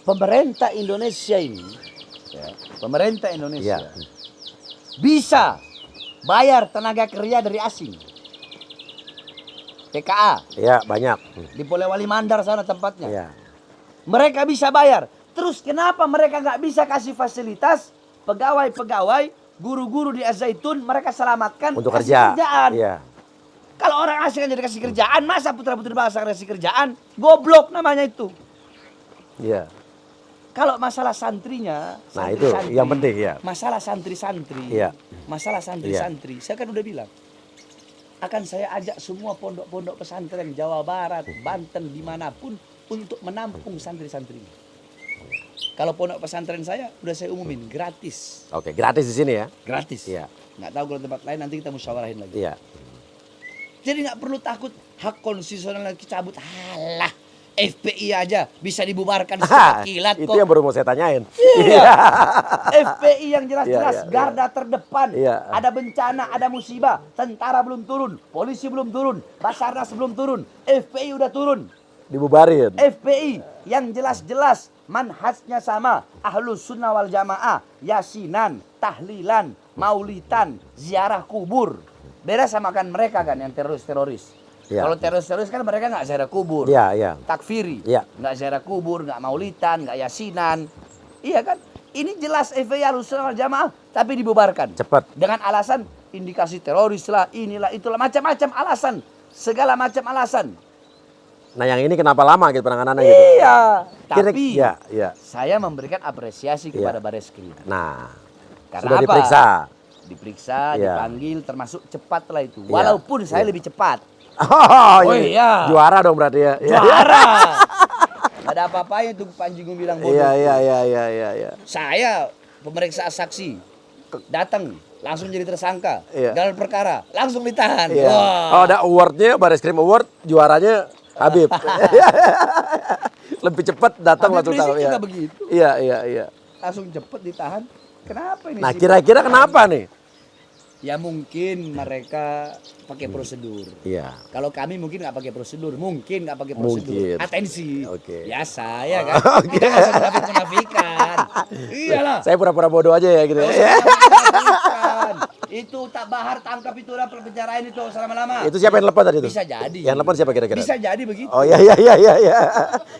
Pemerintah Indonesia ini, pemerintah Indonesia bisa bayar tenaga kerja dari asing. TKA. Iya, banyak. Di Polewali Mandar sana tempatnya. Iya. Mereka bisa bayar. Terus kenapa mereka nggak bisa kasih fasilitas pegawai-pegawai, guru-guru di Al-Zaitun mereka selamatkan untuk kasih kerjaan. Iya. Kalau orang asing aja dikasih kerjaan, masa putra-putri bangsa kasih kerjaan? Goblok namanya itu. Iya. Kalau masalah santrinya, nah itu yang penting ya. Masalah santri-santri, masalah santri-santri, saya kan udah bilang. Akan saya ajak semua pondok-pondok pesantren Jawa Barat, Banten, dimanapun untuk menampung santri-santri. Kalau pondok pesantren saya udah saya umumin gratis. Oke, gratis di sini ya? Gratis. Iya. Nggak tahu kalau tempat lain nanti kita musyawarahin lagi. Iya. Jadi nggak perlu takut hak konstitusional dicabut. Halah, FPI aja bisa dibubarkan secepat kilat kok. Itu yang baru mau saya tanyain. Iya. FPI yang jelas-jelas garda terdepan. Ada bencana, ada musibah. Tentara belum turun, polisi belum turun, Basarnas belum turun. FPI udah turun. Dibubarin. FPI yang jelas-jelas manhajnya sama. Ahlus sunnah wal jamaah. Yasinan, tahlilan, maulitan, ziarah kubur. Beda sama kan mereka kan yang teroris-teroris. Kalau teroris-teroris kan mereka nggak ziarah kubur, takfiri, nggak ziarah kubur, nggak maulitan, nggak yasinan, iya kan? Ini jelas FPI Ahlussunnah wal Jamaah, tapi dibubarkan. Cepat. Dengan alasan indikasi teroris lah, inilah itulah, macam-macam alasan, segala macam alasan. Nah yang ini kenapa lama gitu penanganannya gitu? Iya, tapi saya memberikan apresiasi kepada Bareskrim. Nah, karena sudah apa? Diperiksa, dipanggil, termasuk cepat lah itu. Walaupun saya lebih cepat. Oh iya. Juara dong berarti ya. Juara. Gak ada apa-apanya tuh Panji Gumilang bilang bodoh. Iya. Saya pemeriksa saksi datang langsung jadi tersangka. Dalam perkara langsung ditahan. Oh ada awardnya, Bareskrim Award, juaranya Habib. Lebih cepat datang langsung tahu ya. Begitu. Iya. Langsung cepat ditahan. Kenapa ini? Nah kira-kira kenapa nih? Ya mungkin mereka pakai prosedur. Iya. Kalau kami mungkin nggak pakai prosedur, mungkin nggak pakai prosedur. Atensi. Biasa ya kan. Kita nggak usah munafik-munafikan. Iyalah. Saya pura-pura bodoh aja ya gitu. Itu tak Bahar tangkap itu udah penjarain itu selama-lama. Itu siapa yang telepon tadi itu? Bisa jadi. Yang telepon siapa kira-kira? Bisa jadi begitu. Oh iya.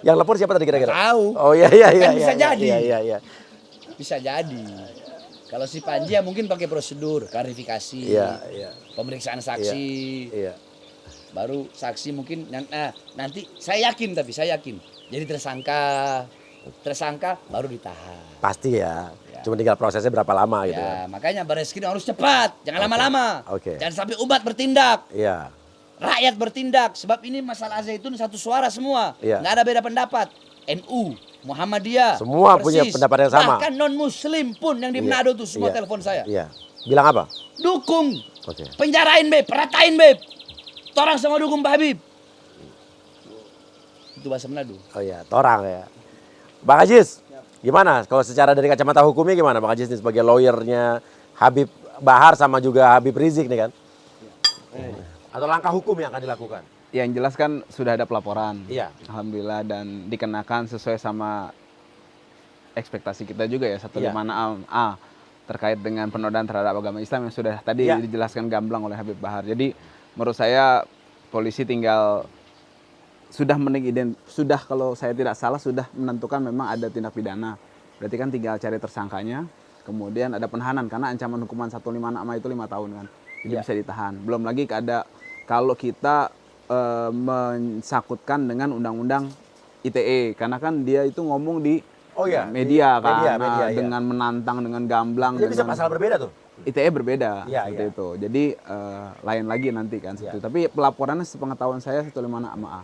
Yang telepon siapa tadi kira-kira? Tahu. Oh iya. Kan bisa jadi. Iya. Bisa jadi. Kalau si Panji ya mungkin pakai prosedur, klarifikasi, pemeriksaan saksi, baru saksi mungkin, nanti saya yakin jadi tersangka baru ditahan. Pasti ya. Cuma tinggal prosesnya berapa lama gitu. Ya, makanya Bareskrim harus cepat, jangan lama-lama, jangan sampai umat bertindak, rakyat bertindak, sebab ini masalah Al-Zaitun satu suara semua, nggak ada beda pendapat. NU, Muhammadiyah, semua punya pendapat yang sama. Bahkan non Muslim pun yang di Manado tuh semua telepon saya. Bilang apa? Dukung. Penjarain Beb, peratain Beb. Torang sama dukung Pak Habib. Itu bahasa Manado. Oh iya, torang ya. Bang Aziz, gimana? Kalau secara dari kacamata hukumnya gimana Bang Aziz nih sebagai lawyernya Habib Bahar sama juga Habib Rizik nih kan? Atau langkah hukum yang akan dilakukan? Yang jelas kan sudah ada pelaporan. Iya. Alhamdulillah dan dikenakan sesuai sama ekspektasi kita juga ya 156A terkait dengan penodaan terhadap agama Islam yang sudah tadi dijelaskan gamblang oleh Habib Bahar. Jadi menurut saya polisi tinggal sudah kalau saya tidak salah sudah menentukan memang ada tindak pidana. Berarti kan tinggal cari tersangkanya, kemudian ada penahanan karena ancaman hukuman 156A itu 5 tahun kan. Jadi bisa ditahan. Belum lagi kalau kita mensangkutkan dengan undang-undang ITE karena kan dia itu ngomong di media kan dengan menantang dengan gamblang. Dia bisa pasal berbeda tuh. ITE berbeda seperti itu. Jadi lain lagi nanti kan seperti itu. Tapi pelaporannya sepengetahuan saya 156A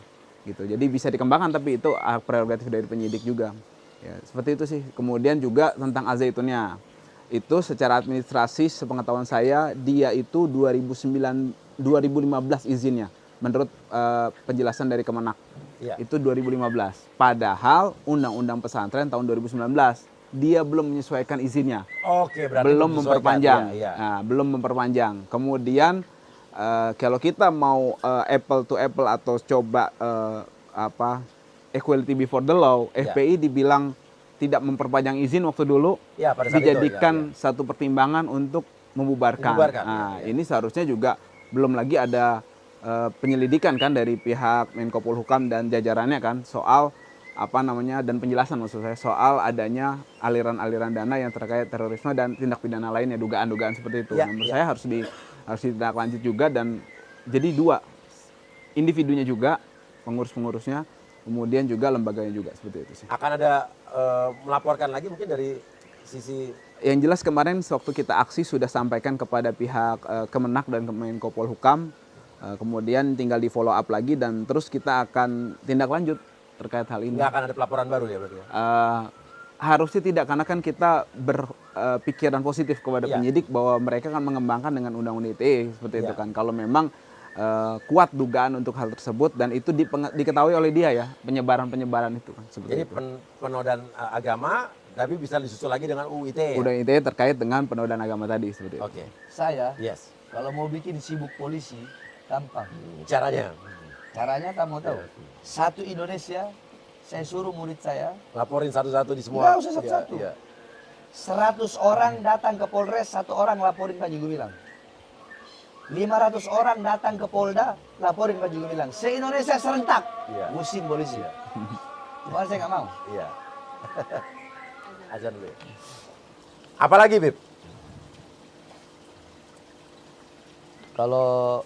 gitu. Jadi bisa dikembangkan tapi itu prerogatif dari penyidik juga. Ya, seperti itu sih. Kemudian juga tentang Azaitunnya. Itu secara administrasi sepengetahuan saya dia itu 2015 izinnya menurut penjelasan dari Kemenak. Itu 2015. Padahal Undang-Undang Pesantren tahun 2019 dia belum menyesuaikan izinnya. Oke, berarti belum memperpanjang. Iya. Nah, belum memperpanjang. Kemudian kalau kita mau apple to apple atau coba equality before the law, FPI dibilang tidak memperpanjang izin waktu dulu, pada saat dijadikan satu pertimbangan untuk membubarkan. Nah, ini seharusnya juga belum lagi ada penyelidikan kan dari pihak Menko Polhukam dan jajarannya kan soal dan penjelasan maksud saya soal adanya aliran-aliran dana yang terkait terorisme dan tindak pidana lainnya, dugaan-dugaan seperti itu. Menurut saya harus ditindaklanjut juga dan jadi 2 individunya juga, pengurus-pengurusnya, kemudian juga lembaganya juga seperti itu sih. Akan ada melaporkan lagi mungkin dari sisi yang jelas kemarin waktu kita aksi sudah sampaikan kepada pihak Kemenak dan Menko Polhukam, kemudian tinggal di follow up lagi dan terus kita akan tindak lanjut terkait hal ini. Nggak akan ada pelaporan baru ya berarti? Harusnya tidak karena kan kita berpikiran positif kepada penyidik bahwa mereka akan mengembangkan dengan undang-undang ITE seperti itu kan. Kalau memang kuat dugaan untuk hal tersebut dan itu diketahui oleh dia ya penyebaran itu kan. Jadi penodaan agama tapi bisa disusul lagi dengan UU ITE. Undang ITE terkait dengan penodaan agama tadi seperti itu. Oke. Saya kalau mau bikin sibuk polisi gampang. Caranya kamu tahu. Satu Indonesia saya suruh murid saya laporin satu-satu di semua. Nggak usah satu-satu. 100 orang datang ke Polres, 1 orang laporin Panji Gumilang. 500 orang datang ke Polda, laporin Panji Gumilang. Se-Indonesia serentak, musim polisi. Cuma saya nggak mau. Azan dulu. Apalagi, Bib? Kalau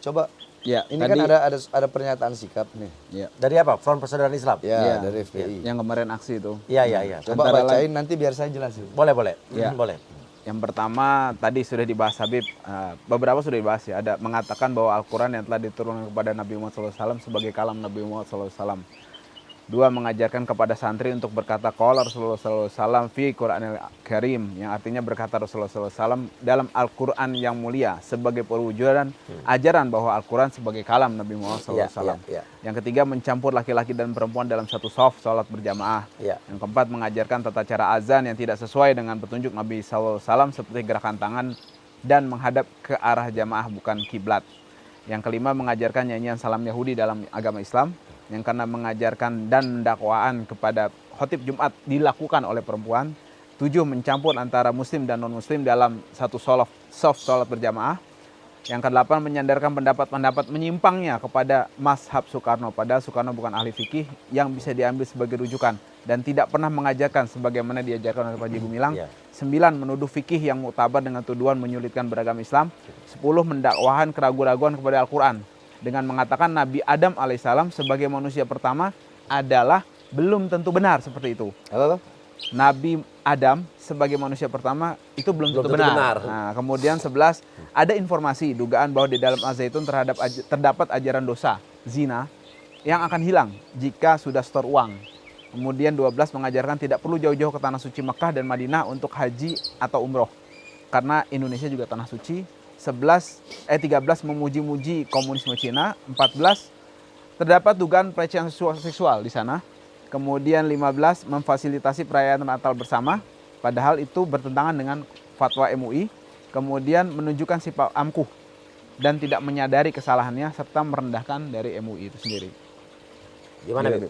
coba ini tadi, kan ada pernyataan sikap nih. Dari apa? Front Persaudaraan Islam? Dari FPI. Yang kemarin aksi itu. Iya. Coba bacain nanti biar saya jelasin. Boleh. Boleh. Yang pertama tadi sudah dibahas Habib, beberapa sudah dibahas ya. Ada mengatakan bahwa Al-Quran yang telah diturunkan kepada Nabi Muhammad SAW sebagai kalam Nabi Muhammad SAW. 2, mengajarkan kepada santri untuk berkata qala Rasulullah SAW fi Qur'anil Karim, yang artinya berkata Rasulullah SAW dalam Al-Quran yang mulia sebagai perwujudan ajaran bahwa Al-Quran sebagai kalam Nabi Muhammad SAW. Yang ketiga, mencampur laki-laki dan perempuan dalam satu shaf sholat berjamaah. Yang keempat, mengajarkan tata cara azan yang tidak sesuai dengan petunjuk Nabi SAW seperti gerakan tangan dan menghadap ke arah jamaah bukan kiblat. Yang kelima, mengajarkan nyanyian salam Yahudi dalam agama Islam. Yang keenam, mengajarkan dan dakwaan kepada khotib Jumat dilakukan oleh perempuan. 7, mencampur antara muslim dan non-muslim dalam satu shaf sholat berjamaah. Yang ke-8, menyandarkan pendapat-pendapat menyimpangnya kepada mazhab Soekarno. Padahal Soekarno bukan ahli fikih yang bisa diambil sebagai rujukan. Dan tidak pernah mengajarkan sebagaimana diajarkan oleh Panji Gumilang. 9, menuduh fikih yang muktabar dengan tuduhan menyulitkan beragama Islam. 10, mendakwahan keraguan-raguan kepada Al-Quran dengan mengatakan Nabi Adam alaihissalam sebagai manusia pertama adalah belum tentu benar seperti itu. Nabi Adam sebagai manusia pertama itu belum tentu benar. Nah, kemudian 11, ada informasi dugaan bahwa di dalam Az-Zaitun terdapat ajaran dosa zina yang akan hilang jika sudah setor uang. Kemudian 12, mengajarkan tidak perlu jauh-jauh ke tanah suci Mekah dan Madinah untuk haji atau umroh karena Indonesia juga tanah suci. 13, memuji-muji komunisme Cina. 14, terdapat dugaan pelecehan seksual di sana. Kemudian 15, memfasilitasi perayaan Natal bersama, padahal itu bertentangan dengan fatwa MUI. Kemudian menunjukkan sifat amkuh dan tidak menyadari kesalahannya serta merendahkan dari MUI itu sendiri. Gimana, Bib?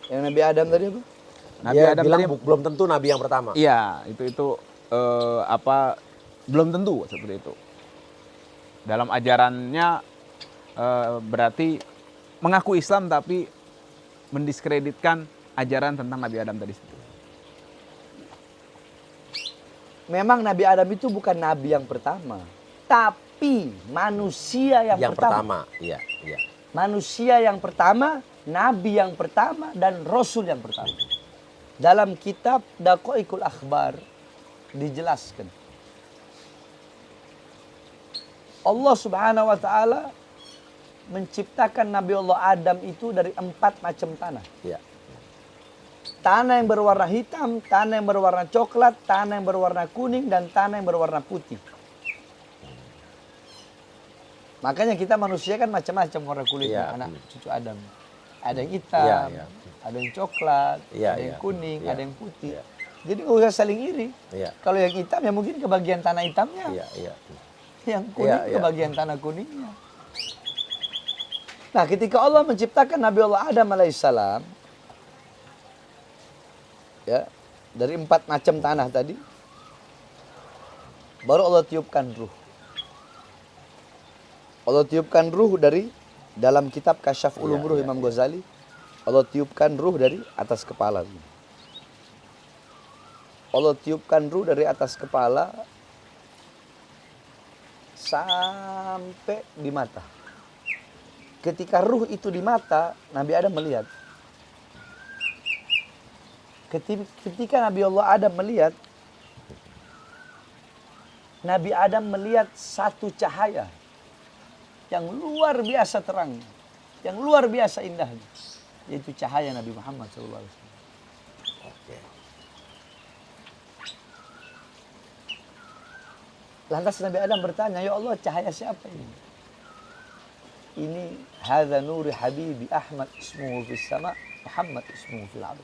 Yang Nabi Adam tadi apa? Nabi Dia Adam bilang tadi belum tentu nabi yang pertama. iya, itu belum tentu seperti itu. Dalam ajarannya berarti mengaku Islam tapi mendiskreditkan ajaran tentang Nabi Adam tadi. Memang Nabi Adam itu bukan nabi yang pertama, tapi manusia yang pertama. Iya, iya. Manusia yang pertama, nabi yang pertama, dan rasul yang pertama. Dalam kitab Daqaiqul Akhbar dijelaskan. Allah Subhanahu wa taala menciptakan Nabi Allah Adam itu dari 4 macam tanah. Iya. Tanah yang berwarna hitam, tanah yang berwarna coklat, tanah yang berwarna kuning, dan tanah yang berwarna putih. Makanya kita manusia kan macam-macam warna kulitnya, anak cucu Adam. Ada yang hitam, ada yang coklat, ada yang kuning, ada yang putih. Jadi nggak usah saling iri. Kalau yang hitam ya mungkin kebagian tanah hitamnya. Yang kuning kebagian tanah kuningnya. Nah, ketika Allah menciptakan Nabi Allah Adam alaihissalam, ya, dari 4 macam tanah tadi, baru Allah tiupkan ruh. Allah tiupkan ruh dari dalam kitab Kasyaf Ulum Ruh Imam Ghazali. Allah tiupkan ruh dari atas kepala. Allah tiupkan ruh dari atas kepala sampai di mata. Ketika ruh itu di mata, Nabi Adam melihat. Ketika Nabi Allah Adam melihat, Nabi Adam melihat satu cahaya yang luar biasa terang, yang luar biasa indahnya, yaitu cahaya Nabi Muhammad SAW. Lantas Nabi Adam bertanya, ya Allah, cahaya siapa ini? Ini hadza nuri habibi Ahmad ismuhu fis sama, Muhammad ismuhu fil ardh.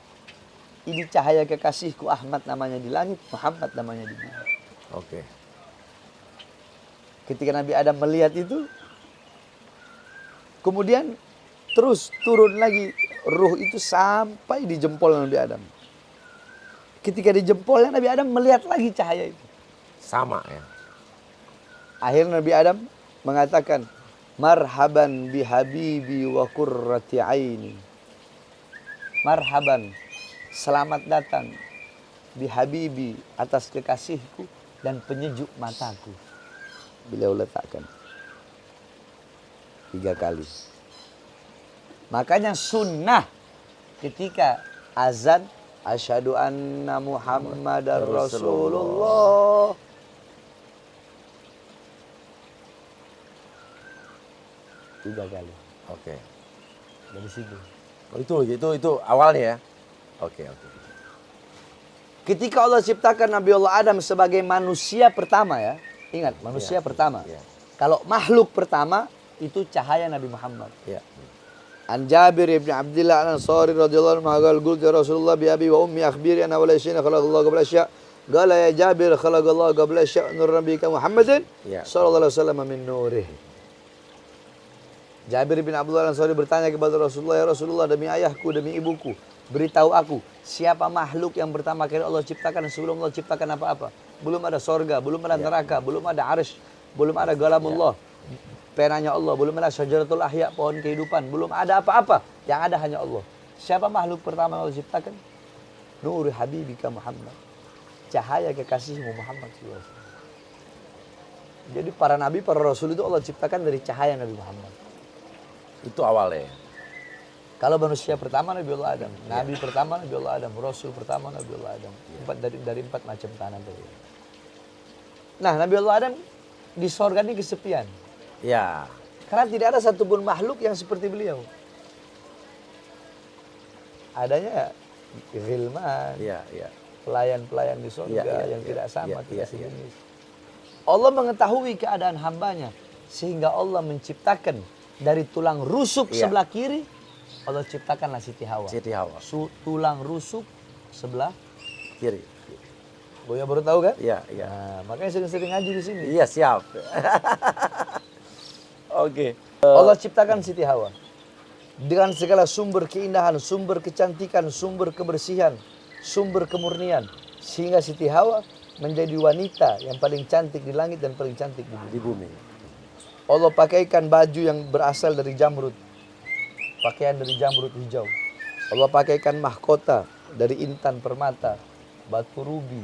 Ini cahaya kekasihku, Ahmad namanya di langit, Muhammad namanya di bumi. Oke. Ketika Nabi Adam melihat itu, kemudian terus turun lagi ruh itu sampai di jempol Nabi Adam. Ketika di jempolnya Nabi Adam melihat lagi cahaya itu. Sama ya. Akhirnya Nabi Adam mengatakan, marhaban bihabibi wa qurrati aini. Marhaban, selamat datang bihabibi, atas kekasihku dan penyejuk mataku. Beliau letakkan 3 kali. Makanya sunnah ketika azan, asyhadu anna Muhammadar Rasulullah. Tiga kali. Oke. Dari situ. Oh, itu awalnya ya. Oke. Ketika Allah ciptakan Nabi Allah Adam sebagai manusia pertama ya. Ingat, manusia pertama. Kalau makhluk pertama itu cahaya Nabi Muhammad. An Jabir ibn Abdullah al-Ansari radhiyallahu anhu qala qultu ya Rasulullah bi abi wa ummi akhbiri anna wala shay'in khalaqallahu qabla asya'. Qala ya Jabir khalaqallahu qabla asya' nur nabiyika Muhammadin sallallahu alaihi wasallam min nurih. Jabir bin Abdullah al-Ansari bertanya kepada Rasulullah, ya Rasulullah, demi ayahku, demi ibuku, beritahu aku, siapa makhluk yang pertama kali Allah ciptakan sebelum Allah ciptakan apa-apa? Belum ada sorga, belum ada neraka, belum ada arsy, belum ada galamullah, penanya Allah, belum ada syajaratul ahya, pohon kehidupan, belum ada apa-apa, yang ada hanya Allah. Siapa makhluk pertama yang Allah ciptakan? Nur habibika Muhammad, cahaya kekasihmu Muhammad SAW. Jadi para nabi, para rasul itu Allah ciptakan dari cahaya Nabi Muhammad. Itu awalnya. Kalau manusia pertama Nabi Allah Adam, nabi pertama Nabi Allah Adam, rasul pertama Nabi Allah Adam. Dari 4 macam tanah tadi. Nah, Nabi Allah Adam di sorga ini kesepian. Ya. Karena tidak ada satupun makhluk yang seperti beliau. Adanya ghilman, pelayan-pelayan di sorga yang tidak sama, tidak sejenis. Allah mengetahui keadaan hambanya, sehingga Allah menciptakan dari tulang rusuk sebelah kiri, Allah ciptakanlah Siti Hawa. Tulang rusuk sebelah kiri. Boya baru tahu kan? Iya. Nah, makanya sering-sering ngaji di sini. Iya, siap. Oke. Allah ciptakan Siti Hawa dengan segala sumber keindahan, sumber kecantikan, sumber kebersihan, sumber kemurnian. Sehingga Siti Hawa menjadi wanita yang paling cantik di langit dan paling cantik di bumi. Allah pakaikan baju yang berasal dari jamrud. Pakaian dari jamrud hijau. Allah pakaikan mahkota dari intan permata, batu rubi.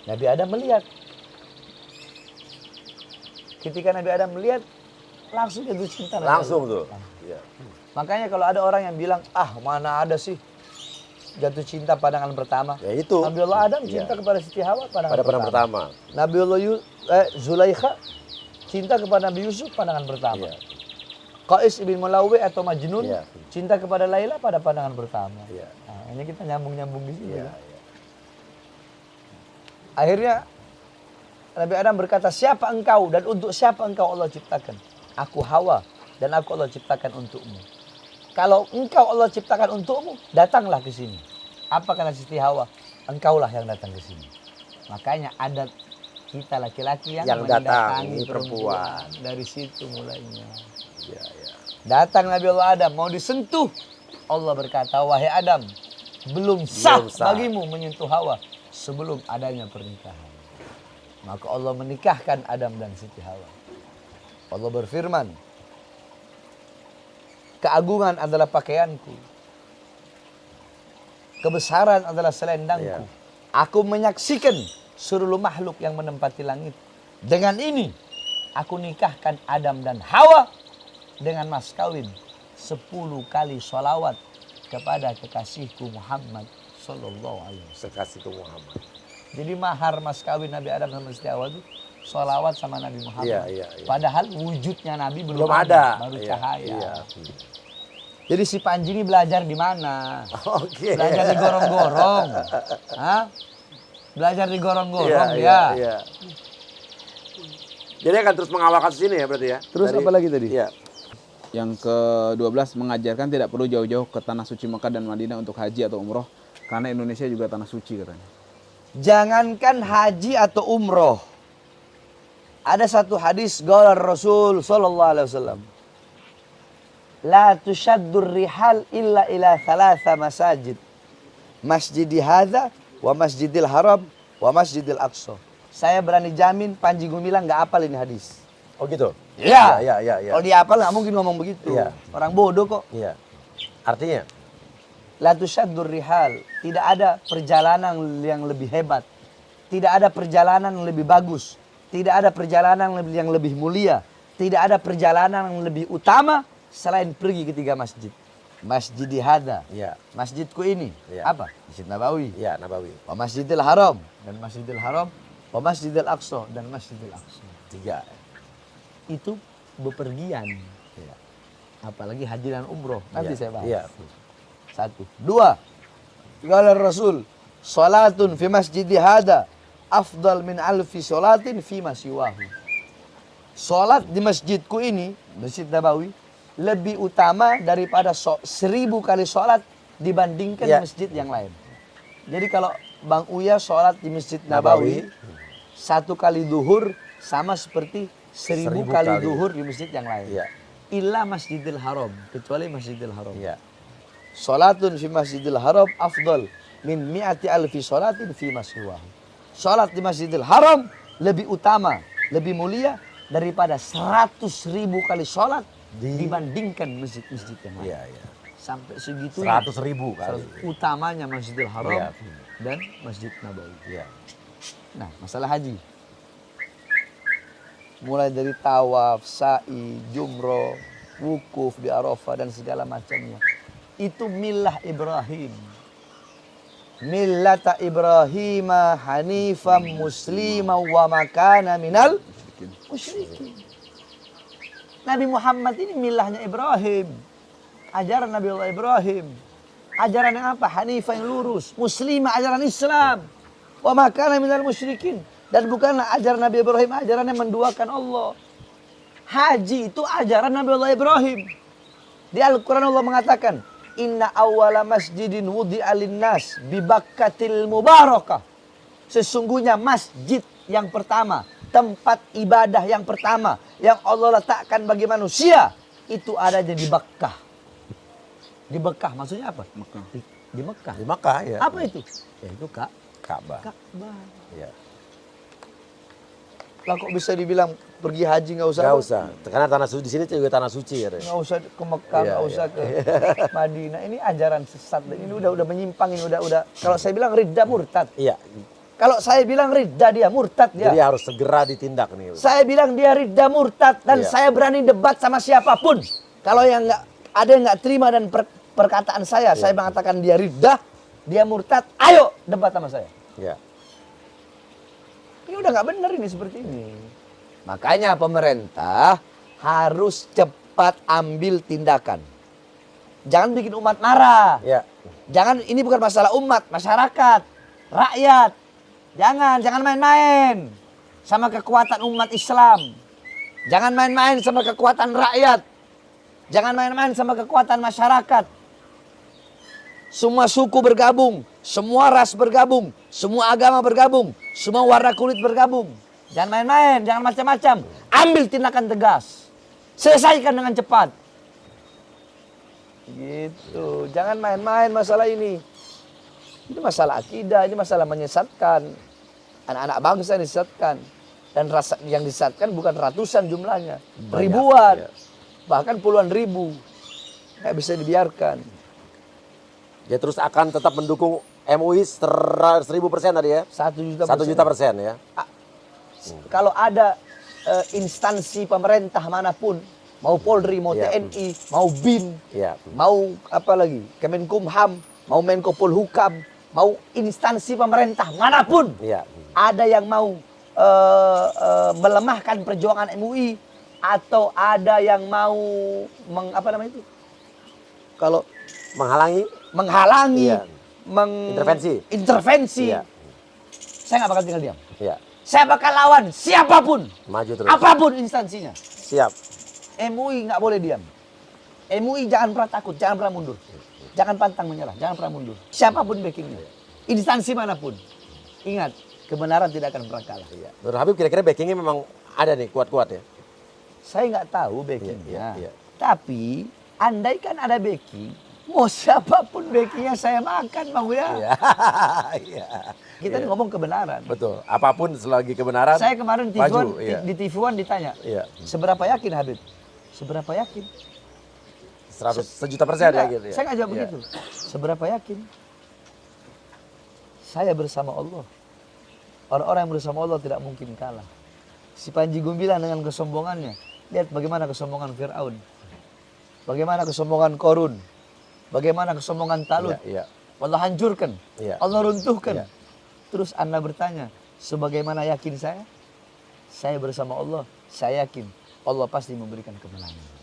Nabi Adam melihat. Ketika Nabi Adam melihat, langsung jatuh cinta. Langsung tuh. Ya. Makanya kalau ada orang yang bilang, mana ada sih jatuh cinta pandangan pertama. Ya itu. Nabiullah Adam cinta kepada Siti Hawa pandangan pertama. Nabiullah Zulaikha cinta kepada Nabi Yusuf pandangan pertama. Ya. Qais ibn Mulawwi atau Majnun cinta kepada Laila pada pandangan pertama. Ya. Nah, ini kita nyambung-nyambung di sini. Ya. Akhirnya Nabi Adam berkata, siapa engkau dan untuk siapa engkau Allah ciptakan? Aku Hawa dan aku Allah ciptakan untukmu. Kalau engkau Allah ciptakan untukmu, datanglah ke sini. Apa kata Siti Hawa? Engkaulah yang datang ke sini. Makanya adat kita laki-laki yang mendatangi perempuan. Dari situ mulainya. Ya, ya. Datang Nabi Allah Adam, mau disentuh. Allah berkata, wahai Adam, belum sah bagimu menyentuh Hawa sebelum adanya pernikahan. Maka Allah menikahkan Adam dan Siti Hawa. Allah berfirman, keagungan adalah pakaianku. Kebesaran adalah selendangku. Aku menyaksikan seluruh makhluk yang menempati langit. Dengan ini, aku nikahkan Adam dan Hawa dengan mas kawin 10 kali sholawat kepada kekasihku Muhammad Sallallahu Alaihi Wasallam. Kekasihku Muhammad. Jadi mahar mas kawin Nabi Adam sama Siti Hawa itu sholawat sama Nabi Muhammad. Iya. Padahal wujudnya Nabi belum ada. Baru cahaya. Iya. Jadi si Panji ini belajar di mana? Oke. Belajar di gorong-gorong. Hah? Belajar di gorong-gorong ya. Iya. Jadi akan terus mengawal kasus ini ya berarti ya? Terus apa lagi tadi? Iya. Yang ke-12 mengajarkan tidak perlu jauh-jauh ke tanah suci Mekah dan Madinah untuk haji atau umroh. Karena Indonesia juga tanah suci katanya. Jangankan haji atau umroh. Ada satu hadis qala Rasul sallallahu alaihi wasallam. La tushaddur rihal illa ila thalatha masajid. Masjidi hadza wa Masjidil Haram wa Masjidil Aqsa. Saya berani jamin Panji Gumilang nggak hafal ini hadis. Oh gitu? Iya. Iya. Kalau dia hafal nggak mungkin ngomong begitu. Iya. Orang bodoh kok. Iya. Artinya? La tushaddur rihal. Tidak ada perjalanan yang lebih hebat. Tidak ada perjalanan yang lebih bagus. Tidak ada perjalanan yang lebih mulia. Tidak ada perjalanan yang lebih utama selain pergi ke 3 masjid. Masjidi hadza. Iya. Masjidku ini. Iya. Apa? Masjid Nabawi. Iya, Nabawi. Wa Masjidil Haram. Dan Masjidil Haram. Wa Masjidil Aqsa. Dan Masjidil Aqsa. 3. Itu bepergian. Iya. Apalagi haji dan umroh. Nanti saya bahas. Iya. 1. 2. Qala Rasul, salatun fi masjidi hada afdal min alfi salatin fi masiwahu. Salat di masjidku ini, Masjid Nabawi, lebih utama daripada 1000 kali salat dibandingkan masjid yang lain. Jadi kalau Bang Uya salat di Masjid Nabawi, 1 kali duhur sama seperti 1000 kali duhur di masjid yang lain. Iya. Illa Masjidil Haram, kecuali Masjidil Haram. Iya. Salatun fi Masjidil Haram afdal min mi'ati alfi salatin fi masiwahu. Salat di Masjidil Haram lebih utama, lebih mulia daripada 100.000 kali salat dibandingkan masjid-masjid yang lain. Iya. Sampai segitu 100.000 kali. utamanya Masjidil Haram Iya. dan Masjid Nabawi. Iya. Nah, masalah haji. Mulai dari tawaf, sa'i, jumroh, wukuf di Arafah dan segala macamnya. Itu milah Ibrahim. Millata Ibrahim hanifam muslima wa makana minal musyrikin. Nabi Muhammad ini milahnya Ibrahim. Ajaran Nabi Allah Ibrahim. Ajaran yang apa? Hanifah yang lurus. Muslimah ajaran Islam. Wa makana minal musyrikin. Dan bukanlah ajaran Nabi Ibrahim ajaran yang menduakan Allah. Haji itu ajaran Nabi Allah Ibrahim. Di Al-Quran Allah mengatakan, Inna awwala masjidin wudi'a linnas bibakkatil mubarakah. Sesungguhnya masjid yang pertama, tempat ibadah yang pertama yang Allah letakkan bagi manusia itu adanya di Bakkah. Di Bakkah maksudnya apa? Mekah. Di di Mekah. Di Makkah ya. Apa itu? Ya itu Ka'bah. Ka'bah. Ya. Lah kok bisa dibilang pergi haji nggak usah? Nggak usah. Karena tanah suci di sini juga tanah suci ya. Nggak usah ke Mekah, Iya, nggak usah ke Madinah. Ini ajaran sesat. Ini udah menyimpang. Ini udah. Kalau saya bilang ridda murtad. Iya. Kalau saya bilang ridda dia murtad dia. Jadi harus segera ditindak nih. Saya bilang dia ridda murtad dan Iya. saya berani debat sama siapapun. Kalau yang nggak ada yang nggak terima dan perkataan saya mengatakan dia ridda, dia murtad. Ayo debat sama saya. Ya. Ini udah nggak benar ini seperti ini. Makanya pemerintah harus cepat ambil tindakan. Jangan bikin umat marah. Ya. Jangan, ini bukan masalah umat, masyarakat, rakyat. Jangan main-main sama kekuatan umat Islam. Jangan main-main sama kekuatan rakyat. Jangan main-main sama kekuatan masyarakat. Semua suku bergabung, semua ras bergabung, semua agama bergabung, semua warna kulit bergabung. Jangan main-main, jangan macam-macam. Ambil tindakan tegas. Selesaikan dengan cepat. Gitu. Jangan main-main masalah ini. Ini masalah akidah, ini masalah menyesatkan. Anak-anak bangsa disesatkan. Dan yang disesatkan bukan ratusan jumlahnya. Banyak, Ribuan. ya. Bahkan puluhan ribu. Nggak bisa dibiarkan. Ya terus akan tetap mendukung MUI 1000% tadi ya? 1 juta 1 juta persen ya? Kalau ada instansi pemerintah manapun, mau Polri, mau Ya. TNI, mau BIN, Iya. mau apa lagi, Kemenkumham, mau Menko Polhukam, mau instansi pemerintah manapun, Iya. ada yang mau melemahkan perjuangan MUI atau ada yang mau apa namanya itu? Kalau menghalangi, Iya. intervensi, Iya. saya nggak bakal tinggal diam. Iya. Saya bakal lawan siapapun, Maju terus. apapun instansinya. Siap. MUI nggak boleh diam. MUI jangan pernah takut, jangan pernah mundur. Jangan pantang menyerah, jangan pernah mundur. Siapapun backingnya, instansi manapun. Ingat, kebenaran tidak akan pernah kalah. Iya. Menurut Habib kira-kira backingnya memang ada nih kuat-kuat ya? Saya nggak tahu backingnya. Iya. Tapi, andaikan ada backing, mau siapapun backingnya saya makan, Bang Uya. Iya. Iya. Kita Iya. ngomong kebenaran. Betul. Apapun selagi kebenaran. Saya kemarin maju, iya. di TV1 ditanya, Iya. seberapa yakin Habib? Seberapa yakin? 100% ya gitu ya. Saya nggak jawab Iya. begitu. Seberapa yakin? Saya bersama Allah. Orang-orang yang bersama Allah tidak mungkin kalah. Si Panji Gumilang dengan kesombongannya. Lihat bagaimana kesombongan Fir'aun. Bagaimana kesombongan Korun. Bagaimana kesombongan Talut. Iya. Allah hancurkan. Iya. Allah runtuhkan. Iya. Terus Anda bertanya, sebagaimana yakin saya? Saya bersama Allah. Saya yakin Allah pasti memberikan kemenangan.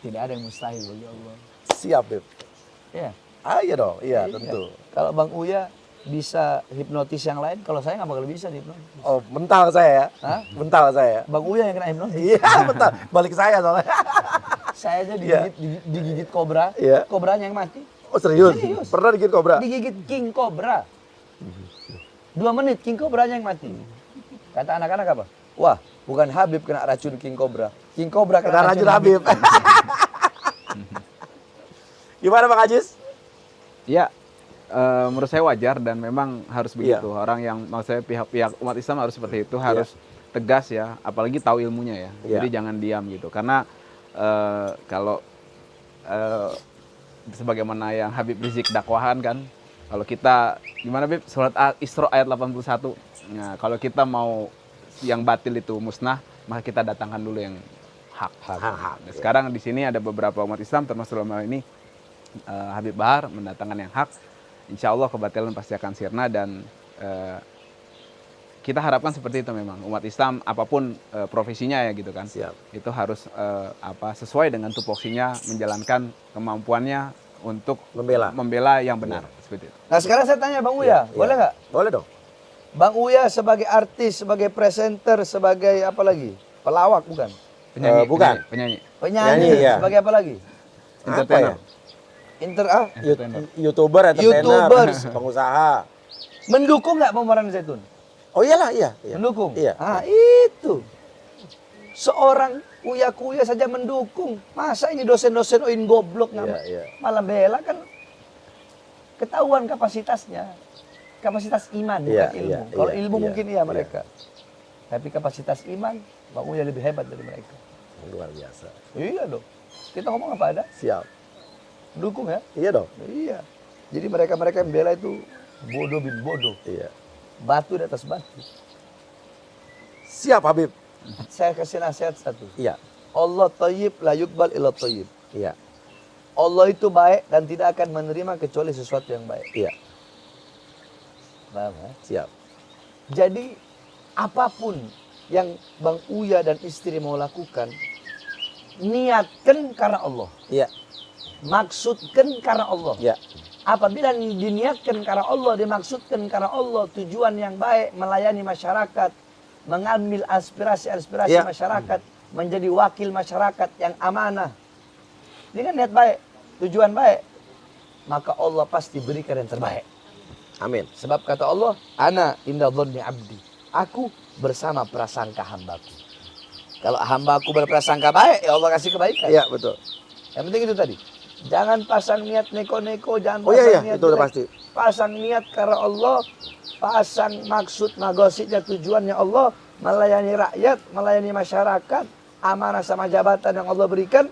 Tidak ada yang mustahil bagi Allah. Siap, Beb. Ya. Iya dong. Iya, Iya. tentu. Kalau Bang Uya bisa hipnotis yang lain, kalau saya nggak bakal bisa hipnotis. Oh, mental saya ya. Hah? Mental saya. Bang Uya yang kena hipnotis. Iya, mental. Balik saya soalnya. Saya aja Iya. digigit kobra, Iya. kobranya yang mati. Oh, serius? Serius. Pernah digigit kobra? Digigit king kobra. 2 menit king kobranya yang mati. Kata anak-anak apa? Wah, bukan Habib kena racun king kobra. King kobra Kena racun Habib. Gimana Bang Ajis? Ya, menurut saya wajar dan memang harus Iya. begitu. Orang yang maksud saya pihak umat Islam harus seperti itu, harus tegas ya, apalagi tahu ilmunya ya. Iya. Jadi jangan diam gitu. Karena kalau sebagaimana yang Habib Rizik dakwahan kan, kalau kita gimana Bib? Surat Al-Isra ayat 81. Nah, kalau kita mau yang batil itu musnah, maka kita datangkan dulu yang hak. Hak, Nah, sekarang di sini ada beberapa umat Islam termasuk dalam hal ini Habib Bahar mendatangkan yang hak. Insya Allah kebatilan pasti akan sirna dan kita harapkan seperti itu memang umat Islam apapun profesinya ya gitu kan. Siap. Itu harus sesuai dengan tupoksinya, menjalankan kemampuannya untuk membela yang benar seperti itu. Nah sekarang saya tanya Bang Uya, boleh nggak? Boleh dong. Bang Uya sebagai artis, sebagai presenter, sebagai apa lagi? Pelawak bukan? Penyanyi, bukan. penyanyi. Penyanyi, Penyanyi, ya. sebagai apa lagi? Entertainer. YouTuber, entertainer, YouTubers. pengusaha. Mendukung nggak pemeran Zaitun? Oh iyalah, iya. Mendukung? Iya. Ah itu. Seorang kuya-kuya saja mendukung. Masa ini dosen-dosen OIN goblok nggak Iya, iya. malah bela kan ketahuan kapasitasnya. Kapasitas iman, bukan ilmu. Kalau ilmu mungkin mereka. Tapi kapasitas iman, Bang Uya lebih hebat dari mereka. Luar biasa. Iya dong. Kita ngomong apa ada? Siap. Dukung ya? Iya dong. Iya. Jadi mereka-mereka yang bela itu bodoh bin bodoh. Iya. Batu di atas batu. Siap Habib. Saya kasih nasihat satu. Iya. Allah tayyib la yukbal illa tayyib. Iya. Allah itu baik dan tidak akan menerima kecuali sesuatu yang baik. Iya. Paham ya? Siap. Jadi apapun yang Bang Uya dan istri mau lakukan, niatkan karena Allah. Iya. Maksudkan karena Allah. Iya. Apabila diniatkan karena Allah, dimaksudkan karena Allah, tujuan yang baik, melayani masyarakat, mengambil aspirasi masyarakat, menjadi wakil masyarakat yang amanah. Dengan niat baik, tujuan baik, maka Allah pasti berikan yang terbaik. Amin. Sebab kata Allah, ana inda dhanni abdi. Aku bersama prasangka hambaku. Kalau hambaku berprasangka baik, ya Allah kasih kebaikan. Iya, betul. Yang penting itu tadi. Jangan pasang niat neko-neko, jangan Niat itu udah jelek. pasti. Pasang niat karena Allah, pasang maksud magosidnya tujuannya Allah, melayani rakyat, melayani masyarakat, amanah sama jabatan yang Allah berikan.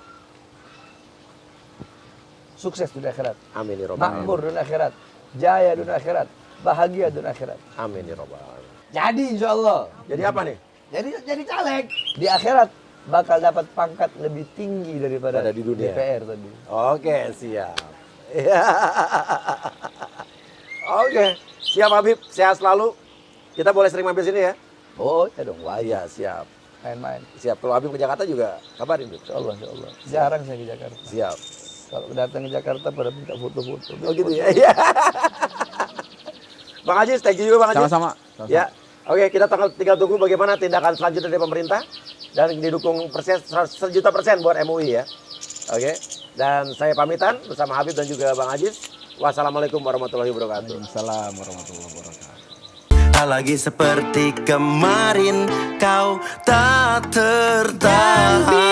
Sukses dunia akhirat. Amin ya rabbal alamin. Makmur dunia akhirat. Jaya dunia akhirat. Bahagia dunia akhirat. Amin ya rabbal alamin. Jadi insya Allah. Jadi apa nih? Jadi caleg. Di akhirat bakal dapat pangkat lebih tinggi daripada Pada di dunia. DPR tadi. Oke, siap. Iya. Oke, siap Habib. Sehat selalu. Kita boleh sering mampir sini ya? Oh ya dong, wah Iya, siap. main-main. Siap. Kalau Habib ke Jakarta juga kabarin, Bib. Insya Allah, insya Allah. Jarang saya ke Jakarta. Siap. Kalau datang ke Jakarta pada minta foto-foto. Oh gitu ya. Iya. Bang Ajis, thank you juga Bang Ajis. Sama-sama. Ya. Oke, kita tinggal tunggu bagaimana tindakan selanjutnya dari pemerintah dan didukung 1.000.000% buat MUI ya. Oke. Dan saya pamitan bersama Habib dan juga Bang Ajis. Wassalamualaikum warahmatullahi wabarakatuh. Waalaikumsalam warahmatullahi wabarakatuh. Lagi seperti kemarin kau tak tertahan.